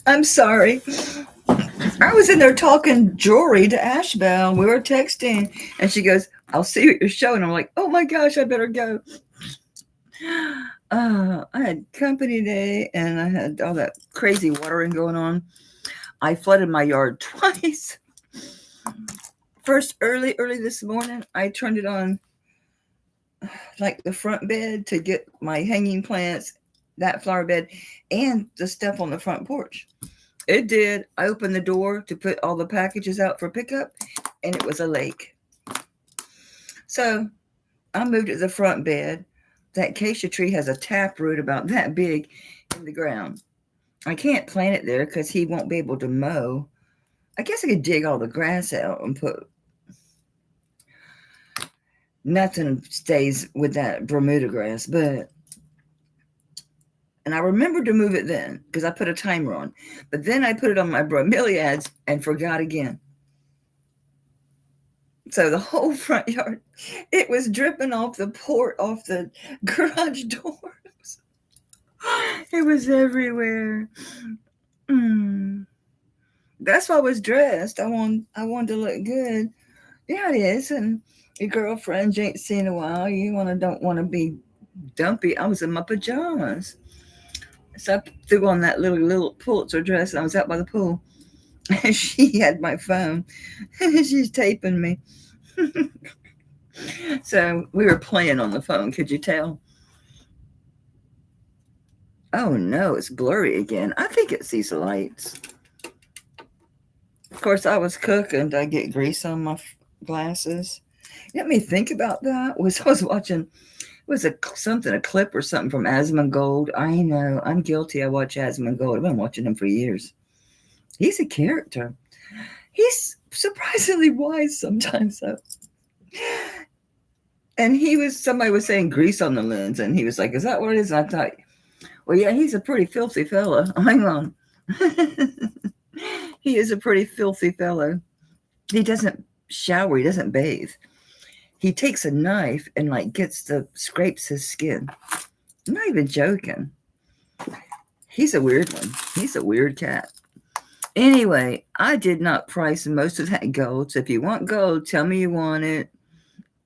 I'm sorry. I was in there talking jewelry to Ashbel. We were texting, and she goes, "I'll see you at your show." And I'm like, "Oh my gosh, I better go." I had company day, and I had all that crazy watering going on. I flooded my yard twice. First, early this morning, I turned it on like the front bed to get my hanging plants, that flower bed, and the stuff on the front porch. It did. I opened the door to put all the packages out for pickup, and it was a lake. So I moved it to the front bed. That acacia tree has a taproot about that big in the ground. I can't plant it there because he won't be able to mow. I guess I could dig all the grass out and put. Nothing stays with that Bermuda grass, but. And I remembered to move it then because I put a timer on. But then I put it on my bromeliads and forgot again. So the whole front yard, it was dripping off the off the garage doors. It was everywhere. That's why I was dressed. I wanted to look good. Yeah, it is. And your girlfriend you ain't seen in a while. You don't want to be dumpy. I was in my pajamas. So I threw on that little Pulitzer dress and I was out by the pool. And she had my phone. She's taping me. So we were playing on the phone. Could you tell? Oh no, it's blurry again. I think it's these lights. Of course, I was cooking. Did I get grease on my glasses? Let me think about that. I was watching. It was a clip or something from Asmongold. I know. I'm guilty. I watch Asmongold. I've been watching him for years. He's a character. He's surprisingly wise sometimes, though. And somebody was saying grease on the lens, and he was like, "Is that what it is?" And I thought, well, yeah, he's a pretty filthy fellow. Hang on. He is a pretty filthy fellow. He doesn't shower. He doesn't bathe. He takes a knife and scrapes his skin. I'm not even joking. He's a weird one. He's a weird cat. Anyway, I did not price most of that gold. So if you want gold, tell me you want it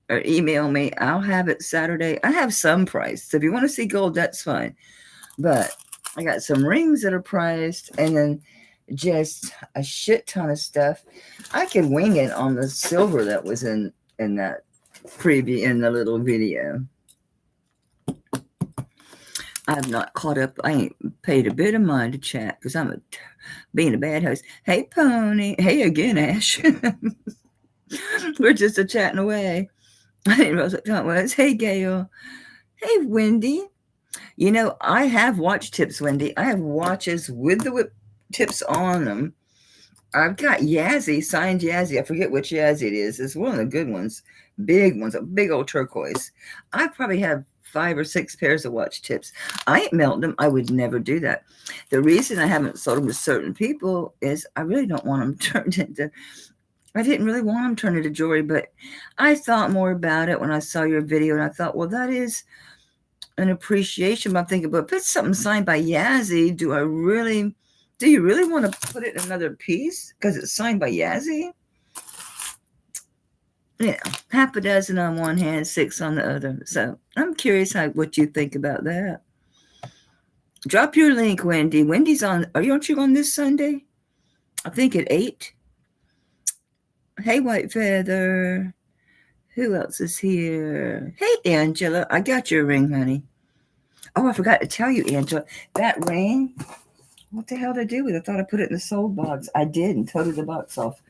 or email me. I'll have it Saturday. I have some price. So if you want to see gold, that's fine. But I got some rings that are priced and then just a shit ton of stuff. I can wing it on the silver that was in that preview in the little video. I've not caught up. I ain't paid a bit of mind to chat because I'm being a bad host. Hey, Pony. Hey again, Ash. We're just chatting away. I didn't know what time it was. Hey, Gail. Hey, Wendy. You know, I have watch tips, Wendy. I have watches with the whip tips on them. I've got Yazzie, signed Yazzie. I forget which Yazzie it is. It's one of the good ones. Big ones, a big old turquoise. I probably have 5 or 6 pairs of watch tips. I ain't melting them. I would never do that. The reason I haven't sold them to certain people is I really don't want them turned into, I didn't really want them turned into jewelry, but I thought more about it when I saw your video and I thought, well, that is an appreciation. But I'm thinking, but if it's something signed by Yazzie, do you really want to put it in another piece because it's signed by Yazzie? Yeah, half a dozen on one hand, 6 on the other. So I'm curious what you think about that. Drop your link, Wendy. Wendy's on. Aren't you on this Sunday? I think at 8. Hey, White Feather. Who else is here? Hey, Angela. I got your ring, honey. Oh, I forgot to tell you, Angela. That ring, what the hell did I do with it? I thought I put it in the sold box. I did and toted the box off.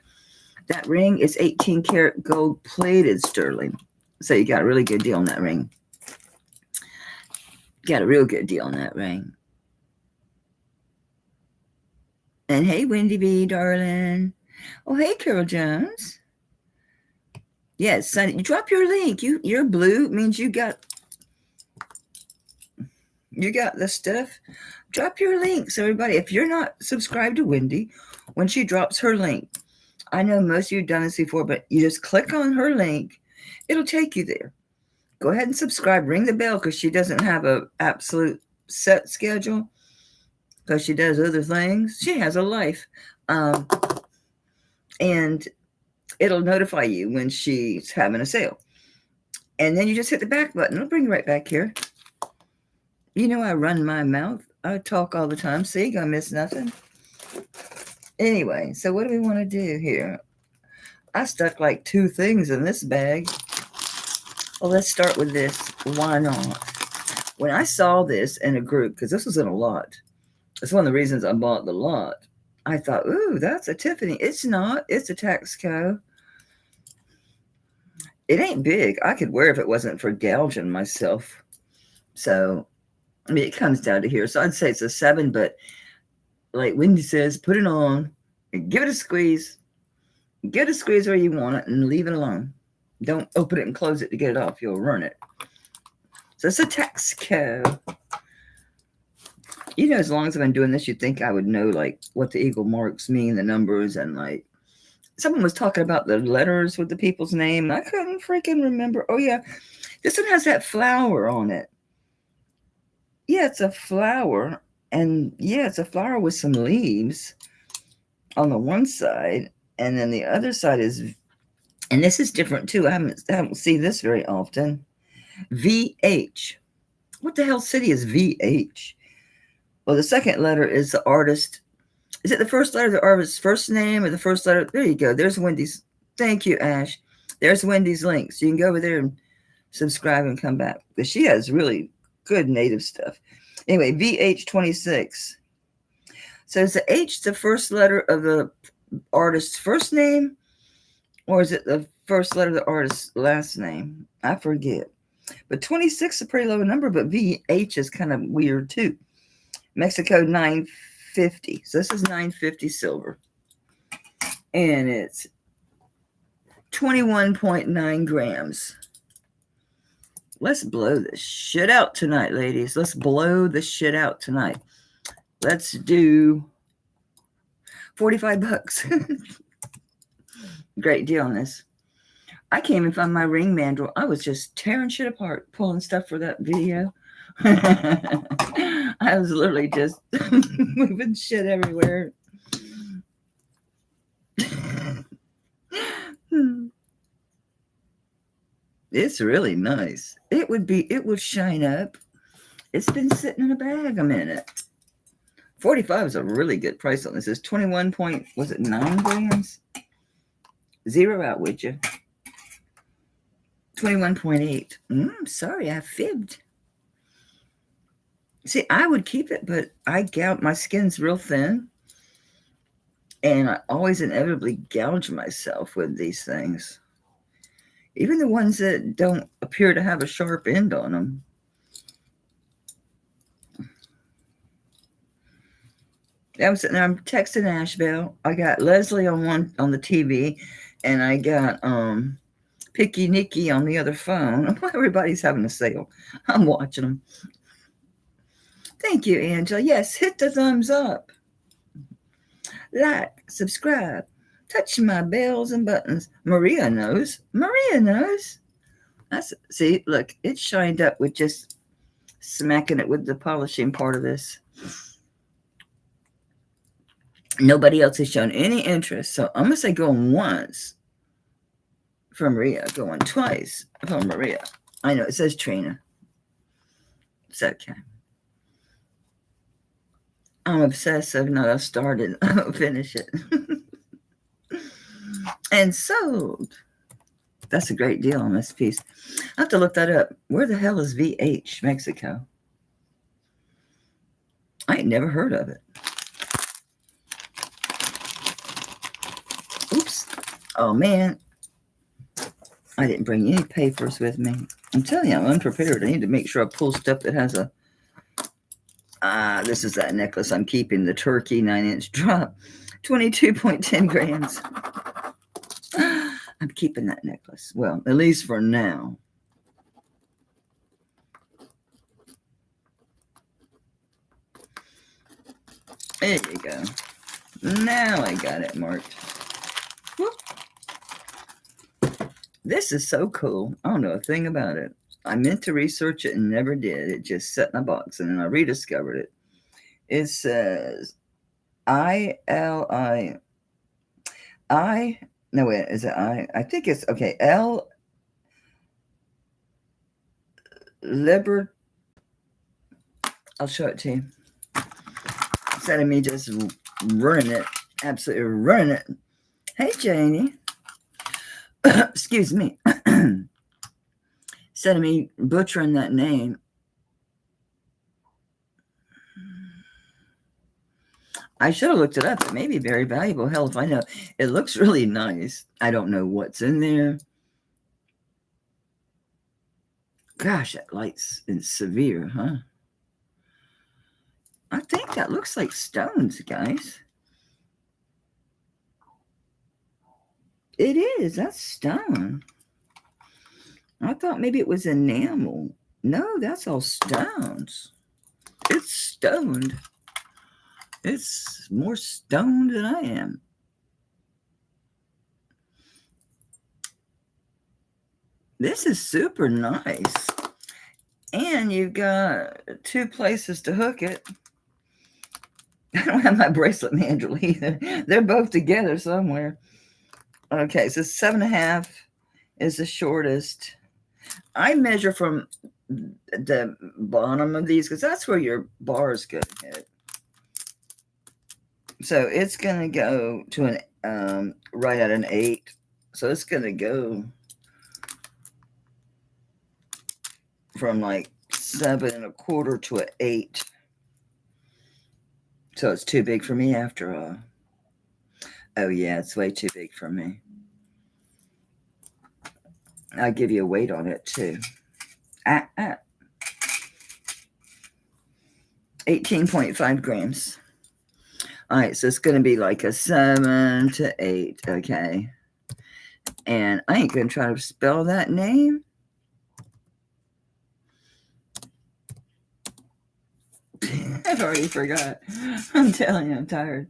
That ring is 18 karat gold plated sterling. So you got a really good deal on that ring. Got a real good deal on that ring. And hey, Wendy B, darling. Oh, hey, Carol Jones. Yes, Sonny, you drop your link. You're blue. It means you got the stuff. Drop your links, everybody. If you're not subscribed to Wendy, when she drops her link, I know most of you have done this before, but you just click on her link. It'll take you there. Go ahead and subscribe. Ring the bell because she doesn't have an absolute set schedule. because she does other things. She has a life. And it'll notify you when she's having a sale. And then you just hit the back button. It'll bring you right back here. You know, I run my mouth. I talk all the time. See, gonna miss nothing. Anyway, so what do we want to do here? I stuck like 2 things in this bag. Well, let's start with this. Why not? When I saw this in a group, because this was in a lot, it's one of the reasons I bought the lot. I thought, ooh, that's a Tiffany. It's not. It's a Texaco. It ain't big. I could wear it if it wasn't for gouging myself. So, I mean, it comes down to here. So I'd say it's a 7, but like Wendy says, put it on and give it a squeeze. Get a squeeze where you want it and leave it alone. Don't open it and close it to get it off. You'll ruin it. So it's a Texaco. You know, as long as I've been doing this, you'd think I would know, like, what the eagle marks mean, the numbers, and, like, someone was talking about the letters with the people's name, and I couldn't freaking remember. Oh, yeah. This one has that flower on it. Yeah, it's a flower. And, yeah, it's a flower with some leaves on the one side. And then the other side is, and this is different, too. I haven't seen this very often. VH. What the hell city is VH? Well, the second letter is the artist. Is it the first letter of the artist's first name or the first letter? There you go. There's Wendy's. Thank you, Ash. There's Wendy's link. So you can go over there and subscribe and come back. Because she has really good native stuff. Anyway, VH26. So is the H the first letter of the artist's first name? Or is it the first letter of the artist's last name? I forget. But 26 is a pretty low number, but VH is kind of weird too. Mexico 950. So this is 950 silver. And it's 21.9 grams. Let's blow this shit out tonight, ladies. Let's blow this shit out tonight. Let's do 45 bucks. Great deal on this. I can't even find my ring mandrel. I was just tearing shit apart, pulling stuff for that video. I was literally just moving shit everywhere. It's really nice. It would shine up. It's been sitting in a bag a minute. 45 is a really good price on this. It's 21 point, was it 9 grams? Zero out, would you? 21.8. Sorry, I fibbed. See, I would keep it, but I gouge. My skin's real thin. And I always inevitably gouge myself with these things. Even the ones that don't appear to have a sharp end on them. I'm sitting there, I'm texting Asheville. I got Leslie on the TV, and I got Picky Nicky on the other phone. Everybody's having a sale. I'm watching them. Thank you, Angela. Yes, hit the thumbs up. Like, subscribe, touch my bells and buttons. Maria knows. Maria knows. See, look, it shined up with just smacking it with the polishing part of this. Nobody else has shown any interest. So I'm going to say going once for Maria, going twice for Maria. I know, it says Trina. It's okay. I'm obsessive. No, I started. I'll finish it. And sold. That's a great deal on this piece. I have to look that up. Where the hell is VH, Mexico? I ain't never heard of it. Oops. Oh, man. I didn't bring any papers with me. I'm telling you, I'm unprepared. I need to make sure I pull stuff that has a... this is that necklace I'm keeping, the turkey 9-inch drop. 22.10 grams. I'm keeping that necklace. Well, at least for now. There you go. Now I got it marked. Whoop. This is so cool. I don't know a thing about it. I meant to research it and never did. It just sat in a box, and then I rediscovered it. It says I-L-I. No, wait, is it I think it's, okay, L. Liber. I'll show it to you. Instead of me just running it, absolutely running it. Hey, Janie. Excuse me. Instead of me butchering that name, I should have looked it up. It may be very valuable. Hell, if I know. It looks really nice. I don't know what's in there. Gosh, that light's severe, huh? I think that looks like stones, guys. It is. That's stone. I thought maybe it was enamel. No, that's all stones. It's stoned. It's more stoned than I am. This is super nice. And you've got 2 places to hook it. I don't have my bracelet mandrel either. They're both together somewhere. Okay, so 7.5 is the shortest. I measure from the bottom of these because that's where your bar is going to hit. So it's going to go to an right at an 8. So it's going to go from like 7.25 to an 8. So it's too big for me after all. Oh yeah, it's way too big for me. I'll give you a weight on it too. 18.5 grams. All right, so it's going to be like a 7 to 8, okay? And I ain't going to try to spell that name. I've already forgot. I'm telling you, I'm tired.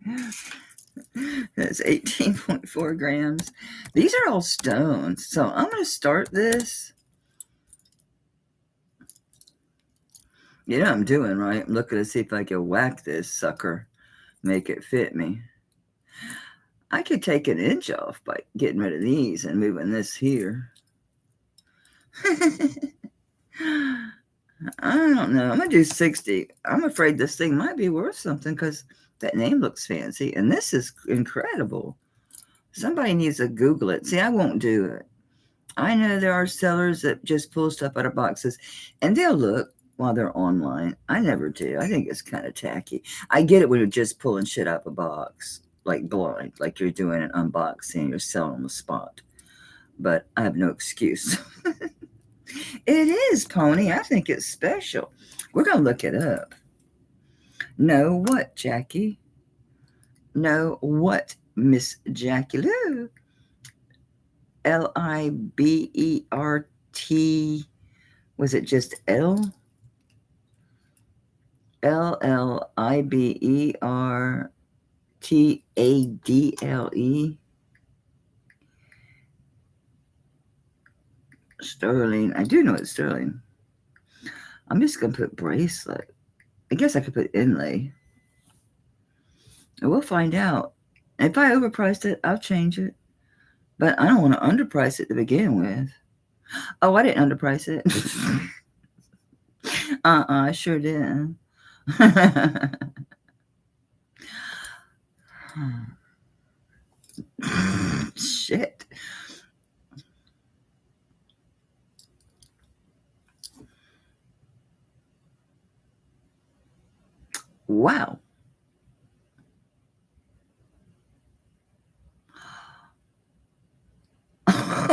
That's 18.4 grams. These are all stones. So I'm going to start this. You know what I'm doing, right? I'm looking to see if I can whack this sucker. Make it fit me. I could take an inch off by getting rid of these and moving this here. I don't know. I'm going to do 60. I'm afraid this thing might be worth something because that name looks fancy. And this is incredible. Somebody needs to Google it. See, I won't do it. I know there are sellers that just pull stuff out of boxes. And they'll look while they're online. I never do. I think it's kind of tacky. I get it when you're just pulling shit out of a box. Like blind. Like you're doing an unboxing. You're selling on the spot. But I have no excuse. It is, Pony. I think it's special. We're going to look it up. Know what, Jackie? Know what, Miss Jackie Lou? Libert. Was it just L? LLIBERTADLE. Sterling. I do know it's sterling. I'm just going to put bracelet. I guess I could put inlay. We'll find out. If I overpriced it, I'll change it. But I don't want to underprice it to begin with. Oh, I didn't underprice it. I sure didn't. Shit. Wow.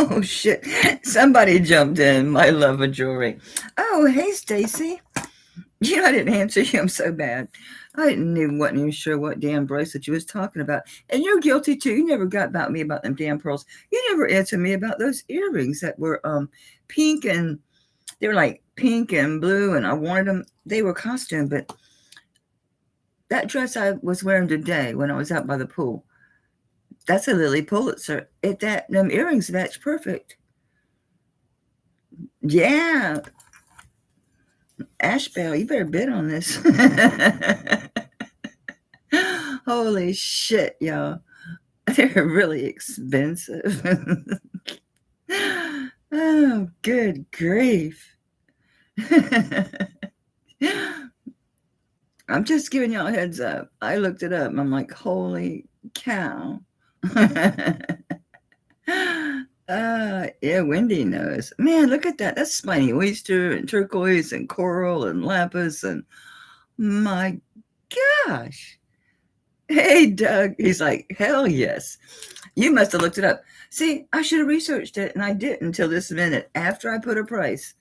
Oh, shit. Somebody jumped in. My love of jewelry. Oh, hey, Stacy. You know, I didn't answer you. I'm so bad. Wasn't even sure what damn bracelet you was talking about. And you're guilty, too. You never got about me about them damn pearls. You never answered me about those earrings that were pink and they were like pink and blue, and I wanted them. They were costume, but that dress I was wearing today when I was out by the pool, that's a Lily Pulitzer. Them earrings match perfect. Yeah. Ashbel, you better bid on this. Holy shit, y'all. They're really expensive. Oh, good grief. I'm just giving y'all a heads up. I looked it up and I'm like, holy cow. Yeah, Wendy knows. Man, look at that. That's spiny oyster and turquoise and coral and lapis and my gosh. Hey, Doug. He's like, hell yes. You must have looked it up. See, I should have researched it and I didn't until this minute after I put a price.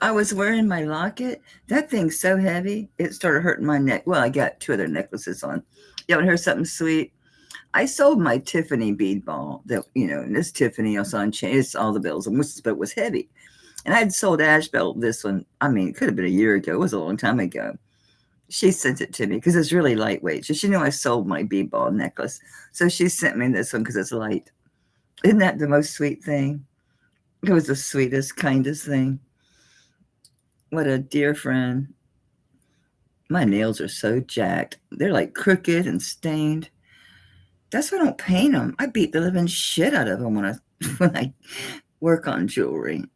I was wearing my locket. That thing's so heavy, it started hurting my neck. Well, I got 2 other necklaces on. You want to hear something sweet? I sold my Tiffany bead ball. That and this Tiffany I saw on chain. It's all the bells, but it was heavy. And I had sold Ash Belt this one. I mean, it could have been a year ago. It was a long time ago. She sent it to me because it's really lightweight. So she knew I sold my bead ball necklace. So she sent me this one because it's light. Isn't that the most sweet thing? It was the sweetest, kindest thing. What a dear friend. My nails are so jacked. They're like crooked and stained. That's why I don't paint them. I beat the living shit out of them when I work on jewelry.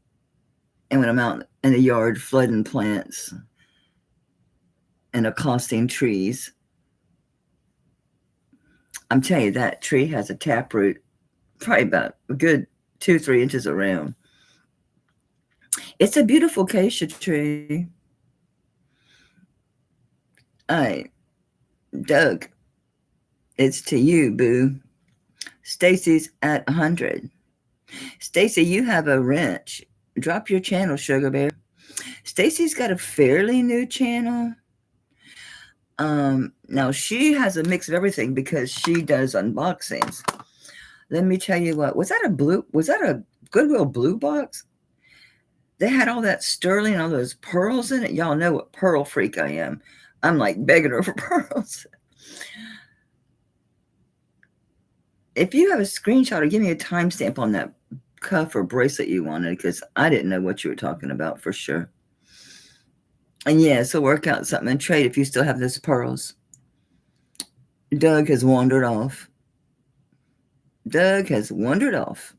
And when I'm out in the yard flooding plants and accosting trees. I'm telling you, that tree has a taproot probably about a good 2-3 inches around. It's a beautiful acacia tree. Doug, it's to you, boo. Stacy's at 100. Stacy, you have a wrench. Drop your channel, Sugar Bear. Stacy's got a fairly new channel. Now she has a mix of everything because she does unboxings. Let me tell you what. Was that a Goodwill blue box? They had all that sterling, all those pearls in it. Y'all know what pearl freak I am. I'm like begging her for pearls. If you have a screenshot or give me a timestamp on that cuff or bracelet you wanted, because I didn't know what you were talking about for sure. And yeah, so work out something and trade if you still have those pearls. Doug has wandered off. Doug has wandered off.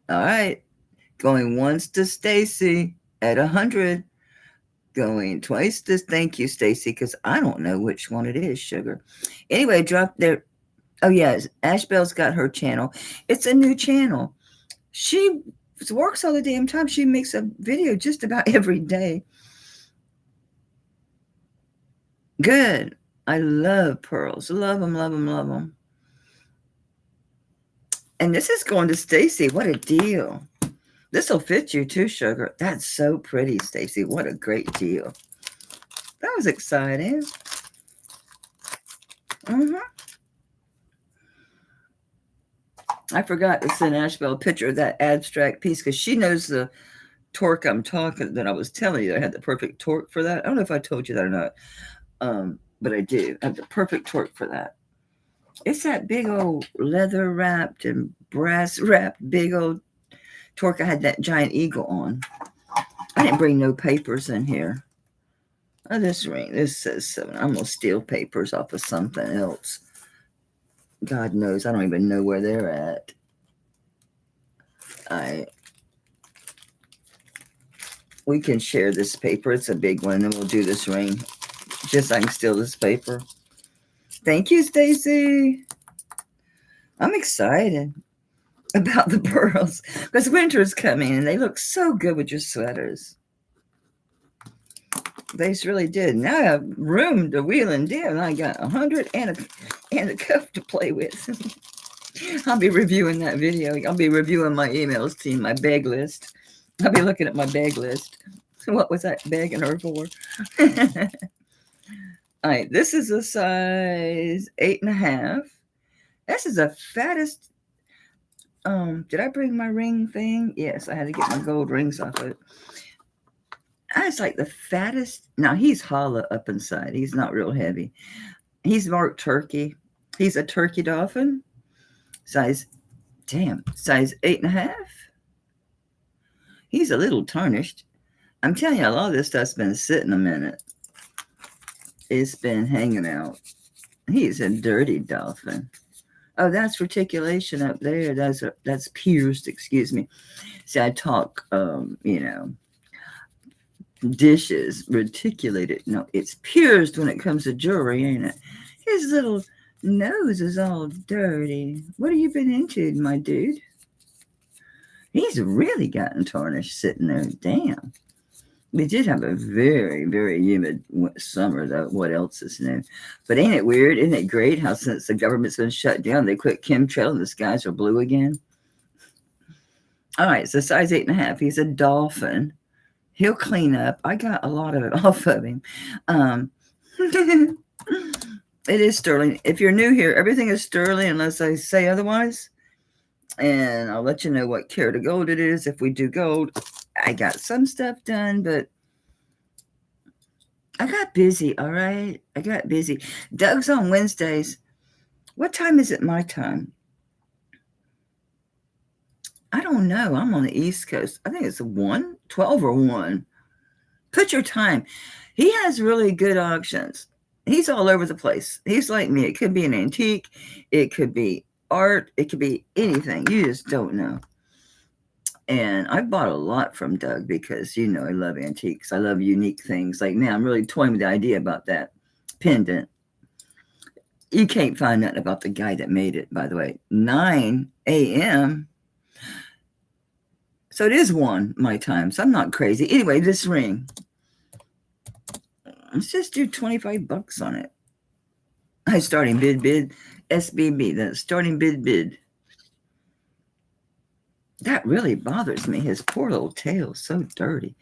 All right. Going once to Stacy at 100. Going twice to thank you, Stacy, because I don't know which one it is, Sugar. Anyway, drop there. Oh, yes. Ashbelle's got her channel. It's a new channel. She works all the damn time. She makes a video just about every day. Good. I love pearls. Love them, love them, love them. And this is going to Stacy. What a deal. This will fit you too, Sugar. That's so pretty, Stacy. What a great deal. That was exciting. I forgot to send Ashbelle a picture of that abstract piece because she knows the torque I'm talking that I was telling you. I had the perfect torque for that. I don't know if I told you that or not, but I do. I have the perfect torque for that. It's that big old leather wrapped and brass wrapped big old torque. I had that giant eagle on. I didn't bring no papers in here. Oh, this ring. This says 7. I'm going to steal papers off of something else. God knows. I don't even know where they're at. We can share this paper. It's a big one, and we'll do this ring. Just so I can steal this paper. Thank you, Stacy. I'm excited about the pearls because winter is coming, and they look so good with your sweaters. They really did. Now I have room to wheel and deal, and I got 100 and a cuff to play with. I'll be reviewing that video. I'll be reviewing my emails team, my bag list. I'll be looking at my bag list. What was I begging her for? All right, this is a size 8.5. This is the fattest. Did I bring my ring thing? Yes, I had to get my gold rings off of it. That's like the fattest. Now, he's hollow up inside. He's not real heavy. He's marked turkey. He's a turkey dolphin. Size 8.5. He's a little tarnished. I'm telling you, a lot of this stuff's been sitting a minute. It's been hanging out. He's a dirty dolphin. Oh, that's reticulation up there. That's pierced, excuse me. See, I talk, dishes, reticulated. No, it's pierced when it comes to jewelry, ain't it? His little nose is all dirty. What have you been into, my dude? He's really gotten tarnished sitting there. Damn. We did have a very, very humid summer, though. What else is new? But ain't it weird? Isn't it great how since the government's been shut down, they quit chemtrail and the skies are blue again? All right, so size 8.5. He's a dolphin. He'll clean up. I got a lot of it off of him. It is sterling. If you're new here, everything is sterling unless I say otherwise. And I'll let you know what carat of gold it is. If we do gold, I got some stuff done, but I got busy, all right? I got busy. Doug's on Wednesdays. What time is it my time? I don't know. I'm on the East Coast. I think it's 12 or 1. Put your time. He has really good auctions. He's all over the place. He's like me. It could be an antique. It could be art. It could be anything. You just don't know. And I bought a lot from Doug because, I love antiques. I love unique things. Like now, I'm really toying with the idea about that pendant. You can't find nothing about the guy that made it, by the way. 9 a.m. So it is 1 my time. So I'm not crazy. Anyway, this ring. Let's just do $25 on it. I starting bid, SBB, the starting bid. That really bothers me. His poor little tail is so dirty.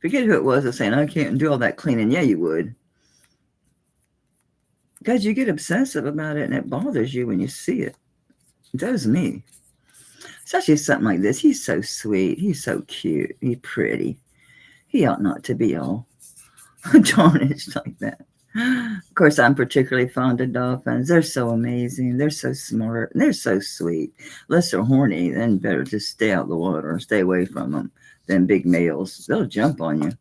Forget who it was that's saying, I can't do all that cleaning. Yeah, you would. Because you get obsessive about it and it bothers you when you see it. It does me. Especially something like this. He's so sweet. He's so cute. He's pretty. He ought not to be all tarnished like that. Of course, I'm particularly fond of dolphins. They're so amazing. They're so smart. They're so sweet. Unless they're horny, then better just stay out of the water or stay away from them than big males. They'll jump on you.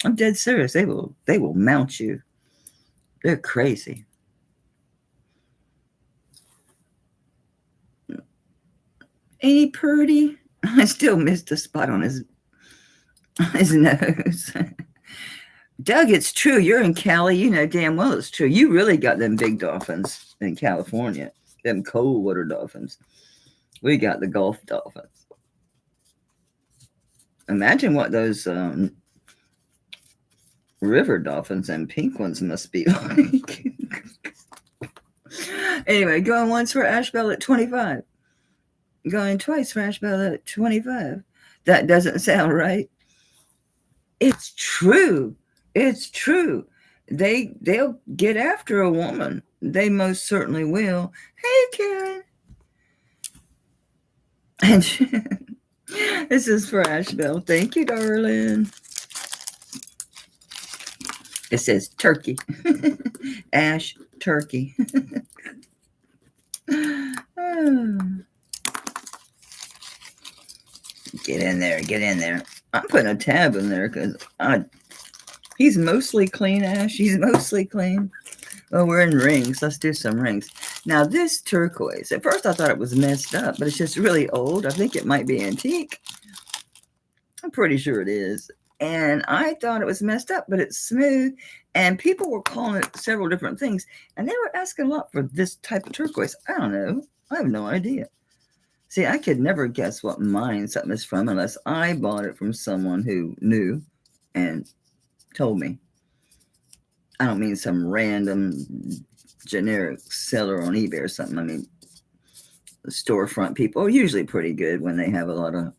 I'm dead serious. They will mount you. They're crazy. Ain't he pretty? I still missed a spot on his nose. Doug, it's true. You're in Cali. You know damn well it's true. You really got them big dolphins in California. Them cold water dolphins. We got the Gulf dolphins. Imagine what those river dolphins and pink ones must be like. Anyway, going once for Ashbel at 25. Going twice for Ashbel at 25. That doesn't sound right. It's true. It's true. They'll get after a woman. They most certainly will. Hey, Karen. And this is for Ashbel. Thank you, darling. It says turkey. Ash turkey. Oh. Get in there. Get in there. I'm putting a tab in there because he's mostly clean, Ash. He's mostly clean. Well, we're in rings. Let's do some rings. Now, this turquoise, at first I thought it was messed up, but it's just really old. I think it might be antique. I'm pretty sure it is. And I thought it was messed up, but it's smooth. And people were calling it several different things. And they were asking a lot for this type of turquoise. I don't know. I have no idea. See, I could never guess what mine something is from unless I bought it from someone who knew and told me. I don't mean some random generic seller on eBay or something. I mean, the storefront people are usually pretty good when they have a lot of,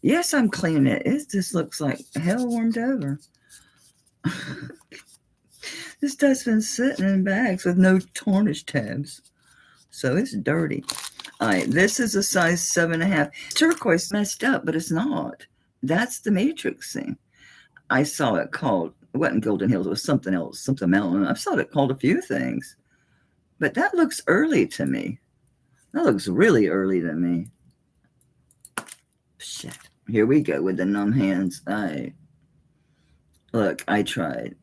yes, I'm cleaning it. It just looks like hell warmed over. This stuff's been sitting in bags with no tarnish tabs. So it's dirty. All right, this is a size 7.5. Turquoise messed up, but it's not. That's the matrix thing. I saw it called, it wasn't Golden Hills, it was something else, something mountain. I saw it called a few things. But that looks early to me. That looks really early to me. Shit. Here we go with the numb hands. Look, I tried.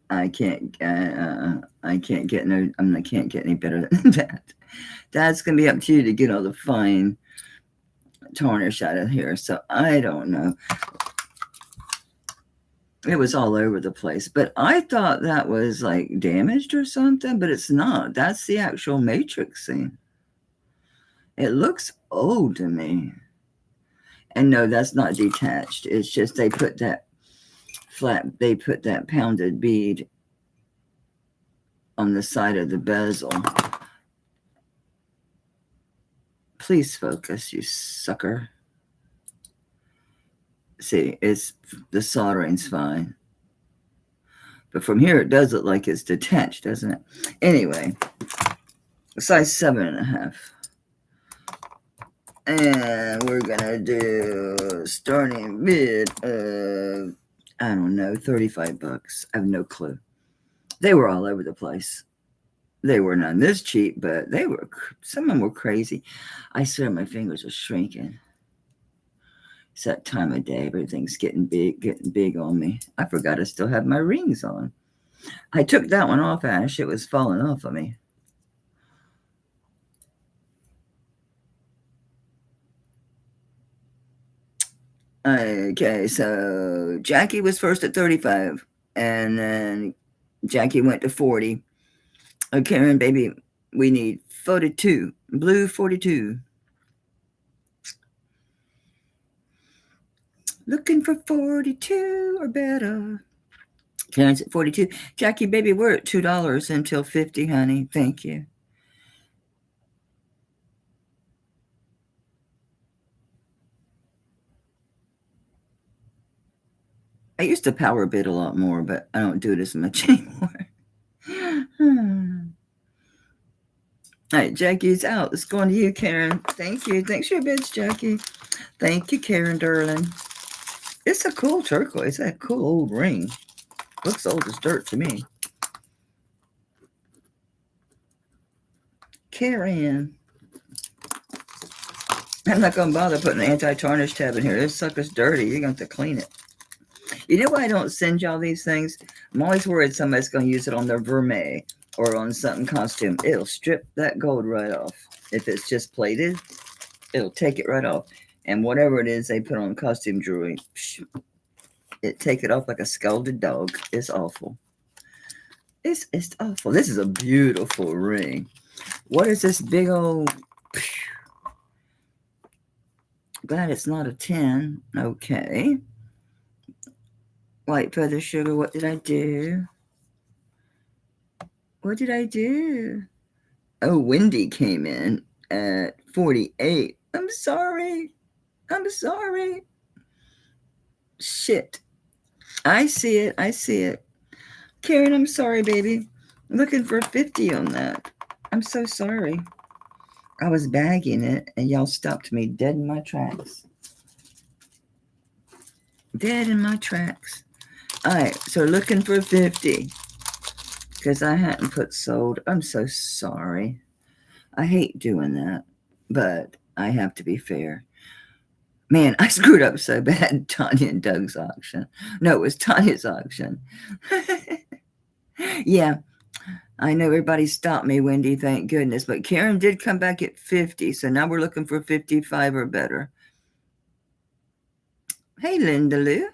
I can't get no. I can't get any better than that. That's gonna be up to you to get all the fine tarnish out of here. So I don't know. It was all over the place, but I thought that was like damaged or something, but it's not. That's the actual matrixing. It looks old to me. And no, that's not detached. It's just they put that pounded bead on the side of the bezel. Please focus, you sucker. See, the soldering's fine. But from here, it does look like it's detached, doesn't it? Anyway, size 7.5. And we're gonna do starting bid of, I don't know, $35. I have no clue. They were all over the place. They were not this cheap, but some of them were crazy. I swear my fingers are shrinking. It's that time of day. Everything's getting big on me. I forgot I still have my rings on. I took that one off, Ash. It was falling off of me. Okay, so Jackie was first at 35, and then Jackie went to 40. Okay, Karen, baby, we need 42, blue 42. Looking for 42 or better. Karen's at 42. Jackie, baby, we're at $2 until 50, honey. Thank you. I used to power bid a lot more, but I don't do it as much anymore. All right, Jackie's out. It's going to you, Karen. Thank you. Thanks for your bids, Jackie. Thank you, Karen, darling. It's a cool turquoise. It's a cool old ring. Looks old as dirt to me. Karen. I'm not going to bother putting an anti-tarnish tab in here. This sucker's dirty. You're going to have to clean it. You know why I don't send y'all these things? I'm always worried somebody's going to use it on their vermeil or on something costume. It'll strip that gold right off. If it's just plated, it'll take it right off. And whatever it is they put on costume jewelry, it take it off like a scalded dog. It's awful. It's awful. This is a beautiful ring. What is this big old... Glad it's not a 10. Okay. White feather sugar, what did I do? What did I do? Oh, Wendy came in at 48. I'm sorry. I'm sorry. Shit. I see it. I see it. Karen, I'm sorry, baby. I'm looking for 50 on that. I'm so sorry. I was bagging it, and y'all stopped me dead in my tracks. Dead in my tracks. All right, so looking for 50. Because I hadn't put sold. I'm so sorry. I hate doing that, but I have to be fair. Man, I screwed up so bad. Tanya and Doug's auction. No, it was Tanya's auction. Yeah, I know everybody stopped me, Wendy, thank goodness. But Karen did come back at 50, so now we're looking for 55 or better. Hey, Linda Lou.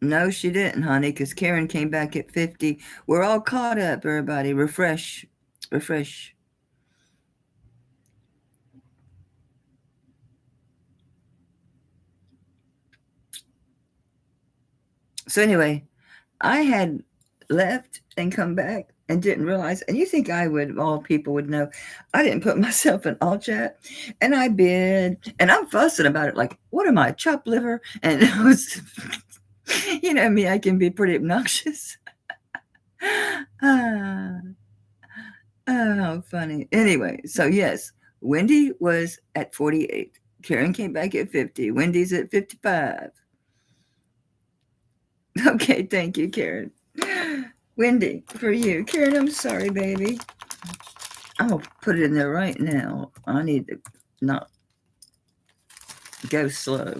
No, she didn't, honey, because Karen came back at 50. We're all caught up, everybody. Refresh. Refresh. So anyway, I had left and come back and didn't realize, and you think I would, all people would know, I didn't put myself in all chat, and I bid, and I'm fussing about it like, what am I, chopped liver? And it was, you know me, I can be pretty obnoxious. Oh, funny. Anyway, so yes, Wendy was at 48. Karen came back at 50. Wendy's at 55. Okay, thank you, Karen. Wendy, for you. Karen, I'm sorry, baby. I'm going to put it in there right now. I need to not go slow.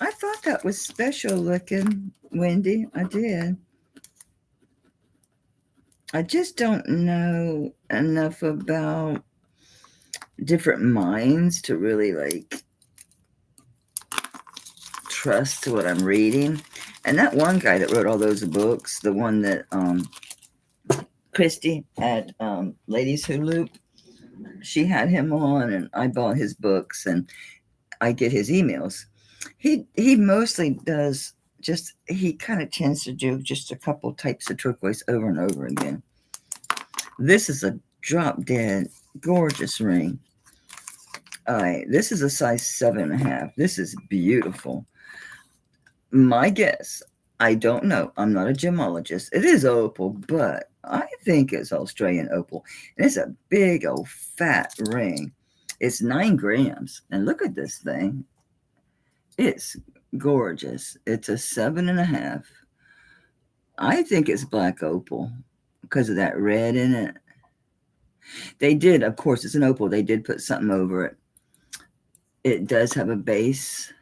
I thought that was special looking, Wendy. I did. I just don't know enough about different minds to really like trust what I'm reading. And that one guy that wrote all those books, the one that Christy at Ladies Who Loop, she had him on, and I bought his books and I get his emails. He mostly does just, he kind of tends to do just a couple types of turquoise over and over again. This is a drop dead gorgeous ring. All right, this is a size 7.5. This is beautiful. My guess, I don't know. I'm not a gemologist. It is opal, but I think it's Australian opal. And it's a big old fat ring. It's 9 grams. And look at this thing. It's gorgeous. It's a 7.5. I think it's black opal because of that red in it. They did, of course, it's an opal. They did put something over it. It does have a base,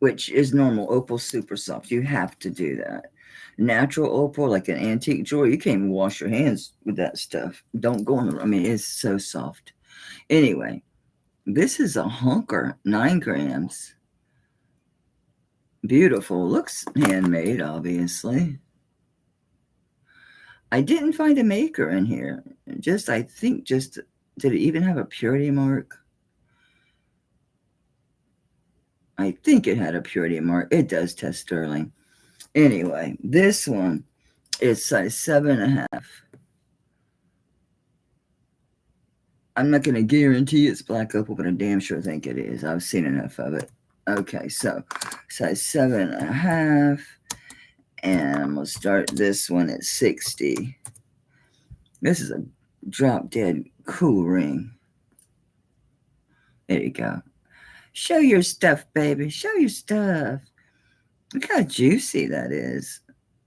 which is normal. Opal super soft. You have to do that. Natural opal, like an antique jewelry, you can't even wash your hands with that stuff. Don't go in the, I mean, it's so soft. Anyway, this is a hunker, 9 grams. Beautiful. Looks handmade, obviously. I didn't find a maker in here. I think did it even have a purity mark? I think it had a purity mark. It does test sterling. Anyway, this one is size 7.5. I'm not going to guarantee it's black opal, but I damn sure think it is. I've seen enough of it. Okay, so size 7.5. And I'm going to start this one at 60. This is a drop dead cool ring. There you go. Show your stuff, baby. Show your stuff. Look how juicy that is.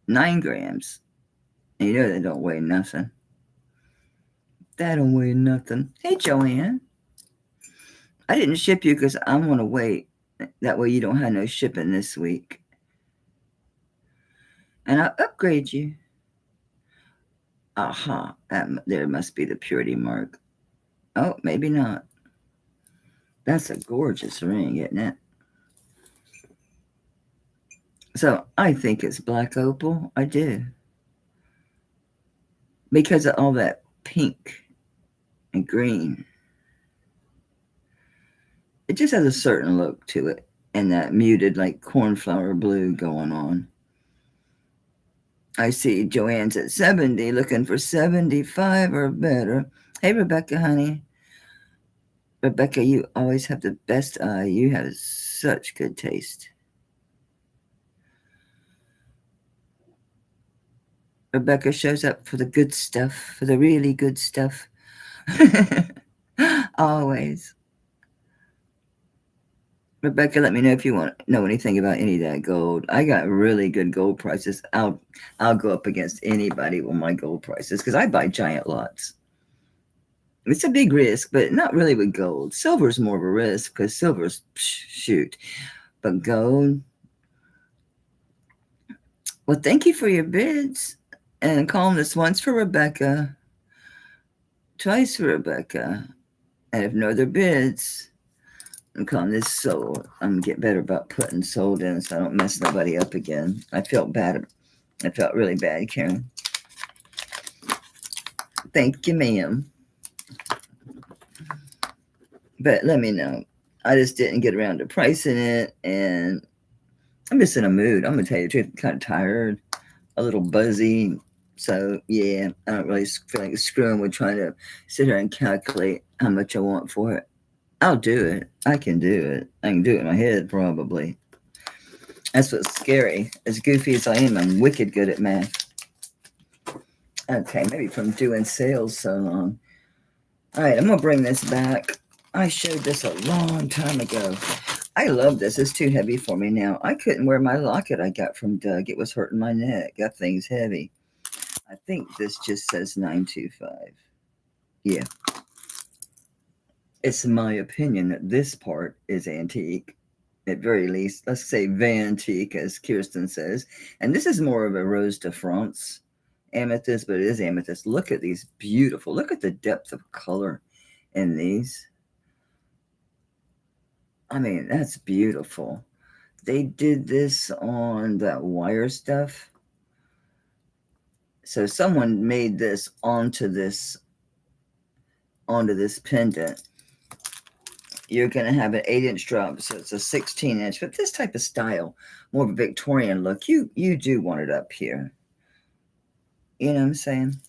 9 grams. And you know they don't weigh nothing. That don't weigh nothing. Hey, Joanne. I didn't ship you because I'm going to wait. That way you don't have no shipping this week. And I'll upgrade you. Aha. There must be the purity mark. Oh, maybe not. That's a gorgeous ring, isn't it? So I think it's black opal. I do. Because of all that pink and green. It just has a certain look to it. And that muted, like cornflower blue going on. I see Joanne's at 70, looking for 75 or better. Hey, Rebecca, honey. Rebecca, you always have the best eye. You have such good taste. Rebecca shows up for the good stuff, for the really good stuff. Always. Rebecca, let me know if you want to know anything about any of that gold. I got really good gold prices. I'll go up against anybody with my gold prices because I buy giant lots. It's a big risk, but not really with gold. Silver's more of a risk because silver's shoot. But gold. Well, thank you for your bids. And columnist once for Rebecca, twice for Rebecca. And if no other bids, I'm calling this sold. I'm going to get better about putting sold in so I don't mess nobody up again. I felt bad. I felt really bad, Karen. Thank you, ma'am. But let me know. I just didn't get around to pricing it, and I'm just in a mood. I'm going to tell you the truth. I'm kind of tired, a little buzzy. So, yeah, I don't really feel like screwing with trying to sit here and calculate how much I want for it. I'll do it. I can do it. I can do it in my head, probably. That's what's scary. As goofy as I am, I'm wicked good at math. Okay, maybe from doing sales so long. All right, I'm going to bring this back. I showed this a long time ago. I love this. It's too heavy for me now. I couldn't wear my locket I got from Doug. It was hurting my neck. That thing's heavy. I think this just says 925. Yeah. It's my opinion that this part is antique. At very least, let's say Vantique, as Kirsten says. And this is more of a Rose de France amethyst, but it is amethyst. Look at these beautiful. Look at the depth of color in these. I mean, that's beautiful. They did this on that wire stuff. So someone made this onto this pendant. You're going to have an 8-inch drop, so it's a 16-inch. But this type of style, more of a Victorian look, you do want it up here. You know what I'm saying?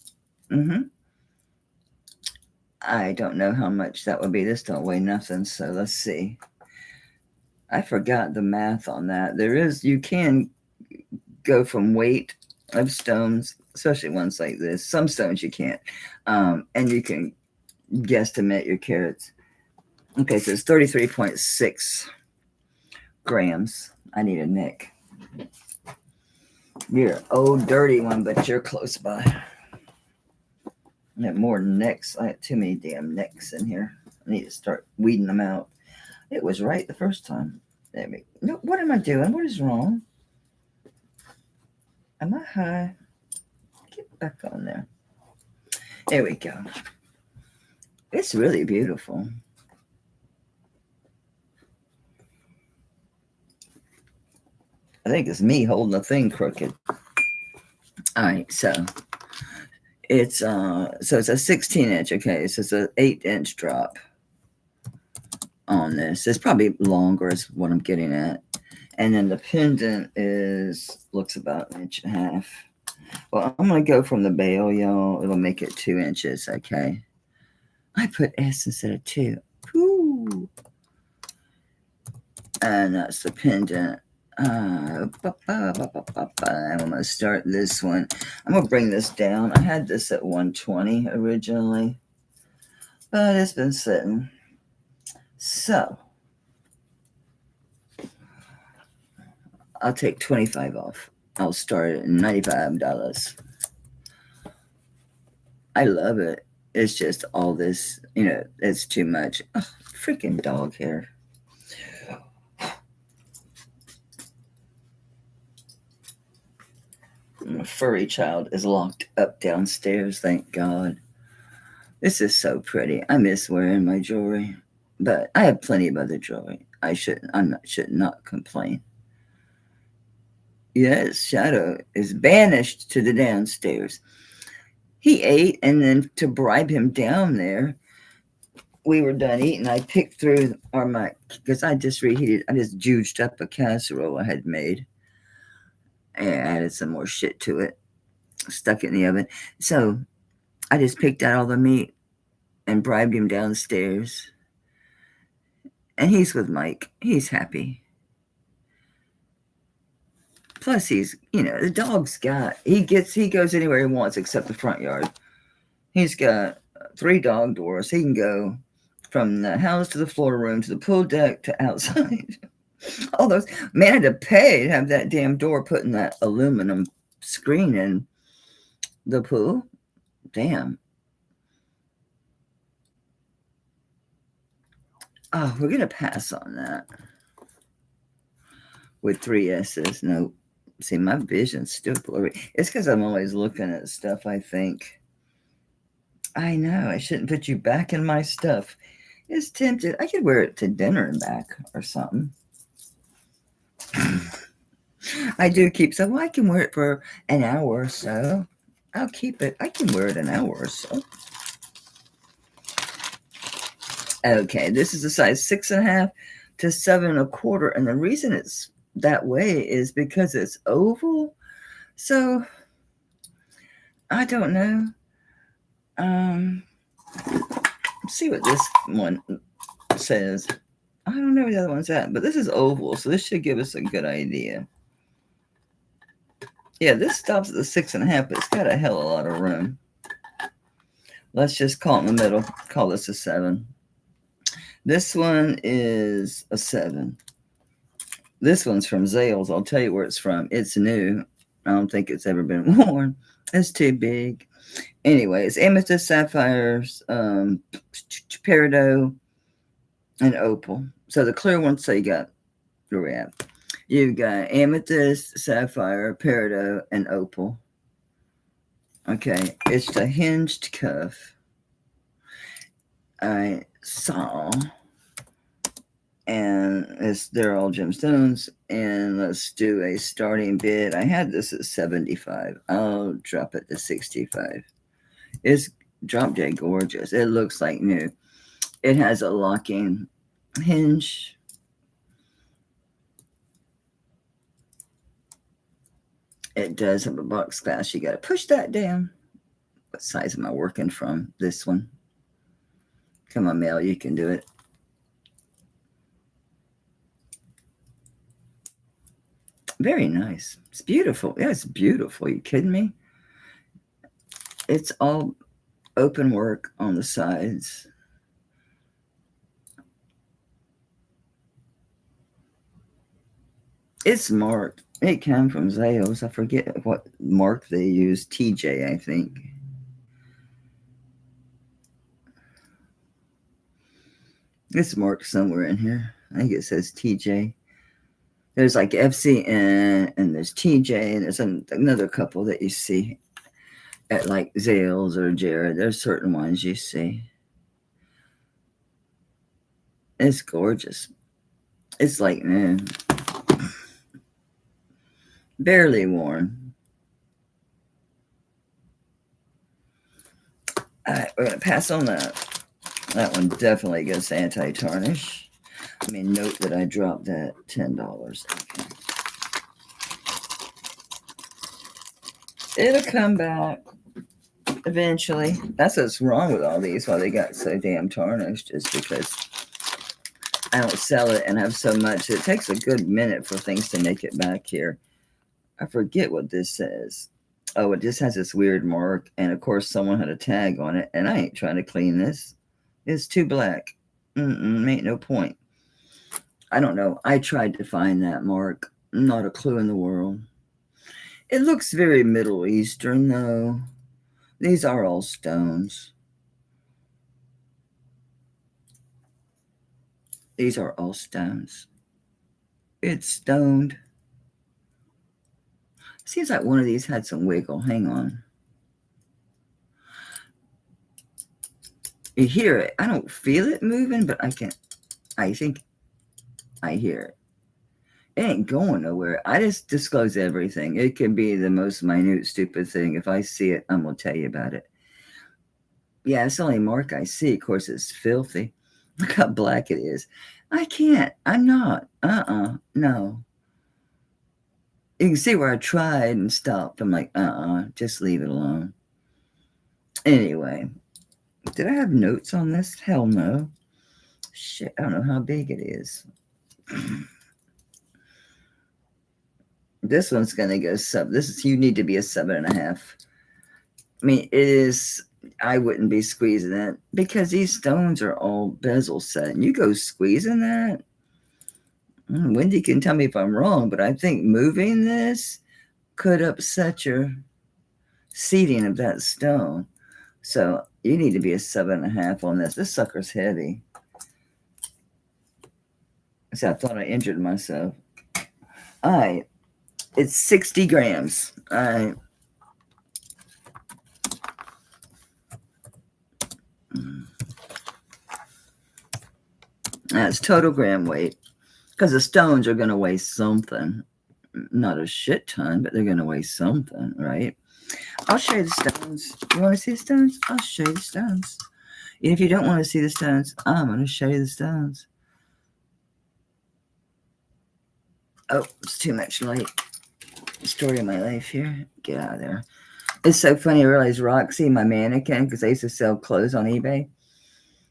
I don't know how much that would be. This don't weigh nothing, so let's see. I forgot the math on that. You can go from weight of stones, especially ones like this. Some stones you can't. And you can guesstimate your carats. Okay, so it's 33.6 grams. I need a nick. You're an old dirty one, but you're close by. I have more nicks. I have too many damn nicks in here. I need to start weeding them out. It was right the first time. No, what am I doing? What is wrong? Am I high? Get back on there. There we go. It's really beautiful. I think it's me holding the thing crooked. All right, so it's a 16-inch. Okay, so it's an 8-inch drop on this. It's probably longer is what I'm getting at. And then the pendant looks about 1.5 inches. Well, I'm going to go from the bail, y'all. It'll make it 2 inches, okay? I put S instead of 2. Ooh. And that's the pendant. I'm going to start this one. I'm going to bring this down. I had this at 120 originally, but it's been sitting. So I'll take 25 off. I'll start at $95. I love it. It's just all this, it's too much. Oh, freaking dog hair. My furry child is locked up downstairs, thank God. This is so pretty. I miss wearing my jewelry, but I have plenty of other jewelry. I should not complain. Yes, Shadow is banished to the downstairs. He ate, and then to bribe him down there, we were done eating. I picked through because I just juged up a casserole I had made. I added some more shit to it, stuck it in the oven. So I just picked out all the meat and bribed him downstairs. And he's with Mike. He's happy. Plus, the dog's he goes anywhere he wants except the front yard. He's got 3 dog doors. He can go from the house to the floor room to the pool deck to outside. All those, man, I had to pay to have that damn door put in that aluminum screen in the pool. Damn. Oh, we're going to pass on that. With 3 S's. Nope. See, my vision's still blurry. It's because I'm always looking at stuff, I think. I know. I shouldn't put you back in my stuff. It's tempted. I could wear it to dinner and back or something. I do keep so I can wear it for an hour or so. I'll keep it. I can wear it an hour or so. Okay, this is a size 6.5 to 7.25, and the reason it's that way is because it's oval. So I don't know. Let's see what this one says. I don't know where the other one's at, but this is oval, so this should give us a good idea. Yeah, this stops at the 6.5, but it's got a hell of a lot of room. Let's just call it in the middle. Call this a 7. This one is a 7. This one's from Zales. I'll tell you where it's from. It's new. I don't think it's ever been worn. It's too big. Anyways, amethyst, sapphires, peridot, and opal. So the clear ones, so you got, where we at? You've got amethyst, sapphire, peridot, and opal. Okay, it's the hinged cuff. I saw, and they're all gemstones. And let's do a starting bid. I had this at 75. I'll drop it to 65. It's drop dead gorgeous. It looks like new. It has a locking hinge. It does have a box clasp. You got to push that down. What size am I working from? This one. Come on, Mel, you can do it. Very nice. It's beautiful. Yeah, it's beautiful. Are you kidding me? It's all open work on the sides. It's marked. It came from Zales. I forget what mark they use. TJ, I think. It's marked somewhere in here. I think it says TJ. There's like FCN and there's TJ and there's another couple that you see at like Zales or Jared. There's certain ones you see. It's gorgeous. It's like new. Barely worn. All right, we're going to pass on that. That one definitely goes to anti-tarnish. I mean, note that I dropped that $10. Okay. It'll come back eventually. That's what's wrong with all these, why they got so damn tarnished, is because I don't sell it and have so much. It takes a good minute for things to make it back here. I forget what this says. Oh, it just has this weird mark. And of course, someone had a tag on it. And I ain't trying to clean this. It's too black. Ain't no point. I don't know. I tried to find that mark. Not a clue in the world. It looks very Middle Eastern, though. These are all stones. These are all stones. It's stoned. Seems like one of these had some wiggle. Hang on. You hear it. I don't feel it moving, but I think I hear it. It ain't going nowhere. I just disclose everything. It can be the most minute, stupid thing. If I see it, I'm going to tell you about it. Yeah, it's the only mark I see. Of course, it's filthy. Look how black it is. I can't. I'm not. No. You can see where I tried and stopped. I'm like, just leave it alone. Anyway, did I have notes on this? Hell no. Shit, I don't know how big it is. This one's gonna go sub. You need to be a 7.5. I mean, it is. I wouldn't be squeezing that because these stones are all bezel set. And you go squeezing that. Wendy can tell me if I'm wrong, but I think moving this could upset your seating of that stone. So you need to be a 7.5 on this. This sucker's heavy. So I thought I injured myself. All right. It's 60 grams. All right. That's total gram weight. Because the stones are going to weigh something. Not a shit ton, but they're going to weigh something, right? I'll show you the stones. You want to see the stones? I'll show you the stones. And if you don't want to see the stones, I'm going to show you the stones. Oh, it's too much light. Story of my life here. Get out of there. It's so funny. I realized Roxy, my mannequin, because I used to sell clothes on eBay.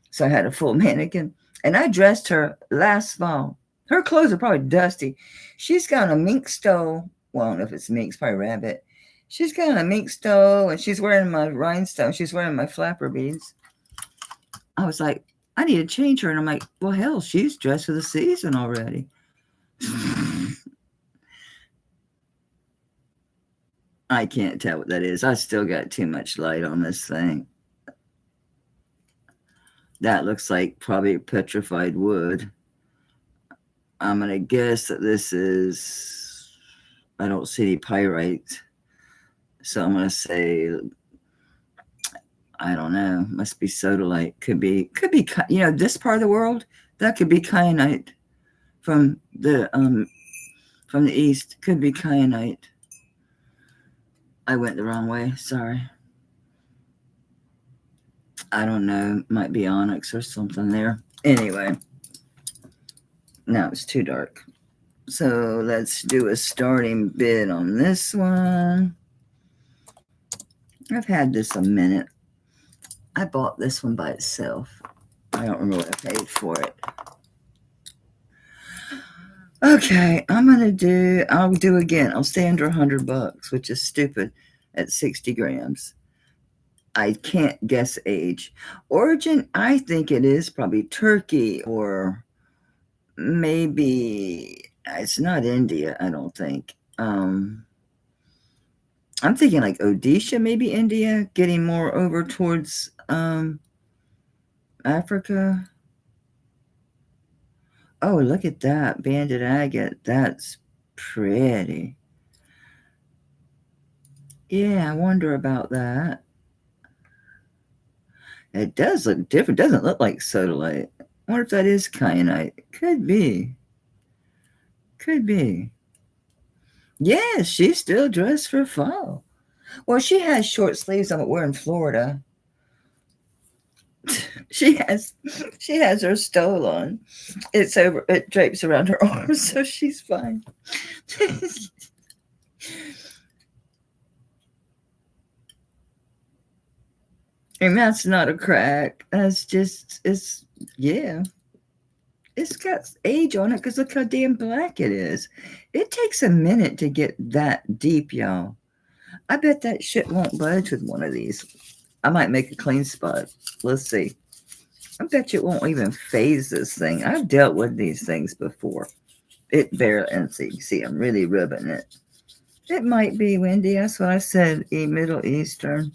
So I had a full mannequin. And I dressed her last fall. Her clothes are probably dusty. She's got a mink stole. Well, I don't know if it's mink, it's probably rabbit. She's got a mink stole, and she's wearing my rhinestone. She's wearing my flapper beads. I was like, I need to change her. And I'm like, well, hell, she's dressed for the season already. I can't tell what that is. I still got too much light on this thing. That looks like probably petrified wood. I'm going to guess that this is, I don't see any pyrite. So I'm going to say, I don't know, must be sodalite. Could be, this part of the world, that could be kyanite from the east. Could be kyanite. I went the wrong way. Sorry. I don't know. Might be onyx or something there. Anyway. Now it's too dark. So let's do a starting bid on this one. I've had this a minute. I bought this one by itself. I don't remember what I paid for it. Okay, I'll do again. I'll stay under $100, which is stupid, at 60 grams. I can't guess age. Origin, I think it is probably Turkey or maybe it's not India, I don't think. I'm thinking like Odisha, maybe India, getting more over towards Africa. Oh, look at that banded agate. That's pretty. Yeah, I wonder about that. It does look different. It doesn't look like sodalite. I wonder if that is kyanite. Could be. Could be. Yes, she's still dressed for fall. Well, she has short sleeves on, but we're in Florida. She has her stole on. It drapes around her arms, so she's fine. And that's not a crack. That's just, yeah. It's got age on it because look how damn black it is. It takes a minute to get that deep, y'all. I bet that shit won't budge with one of these. I might make a clean spot. Let's see. I bet you it won't even phase this thing. I've dealt with these things before. It barely, and see, I'm really rubbing it. It might be windy. That's what I said, Middle Eastern.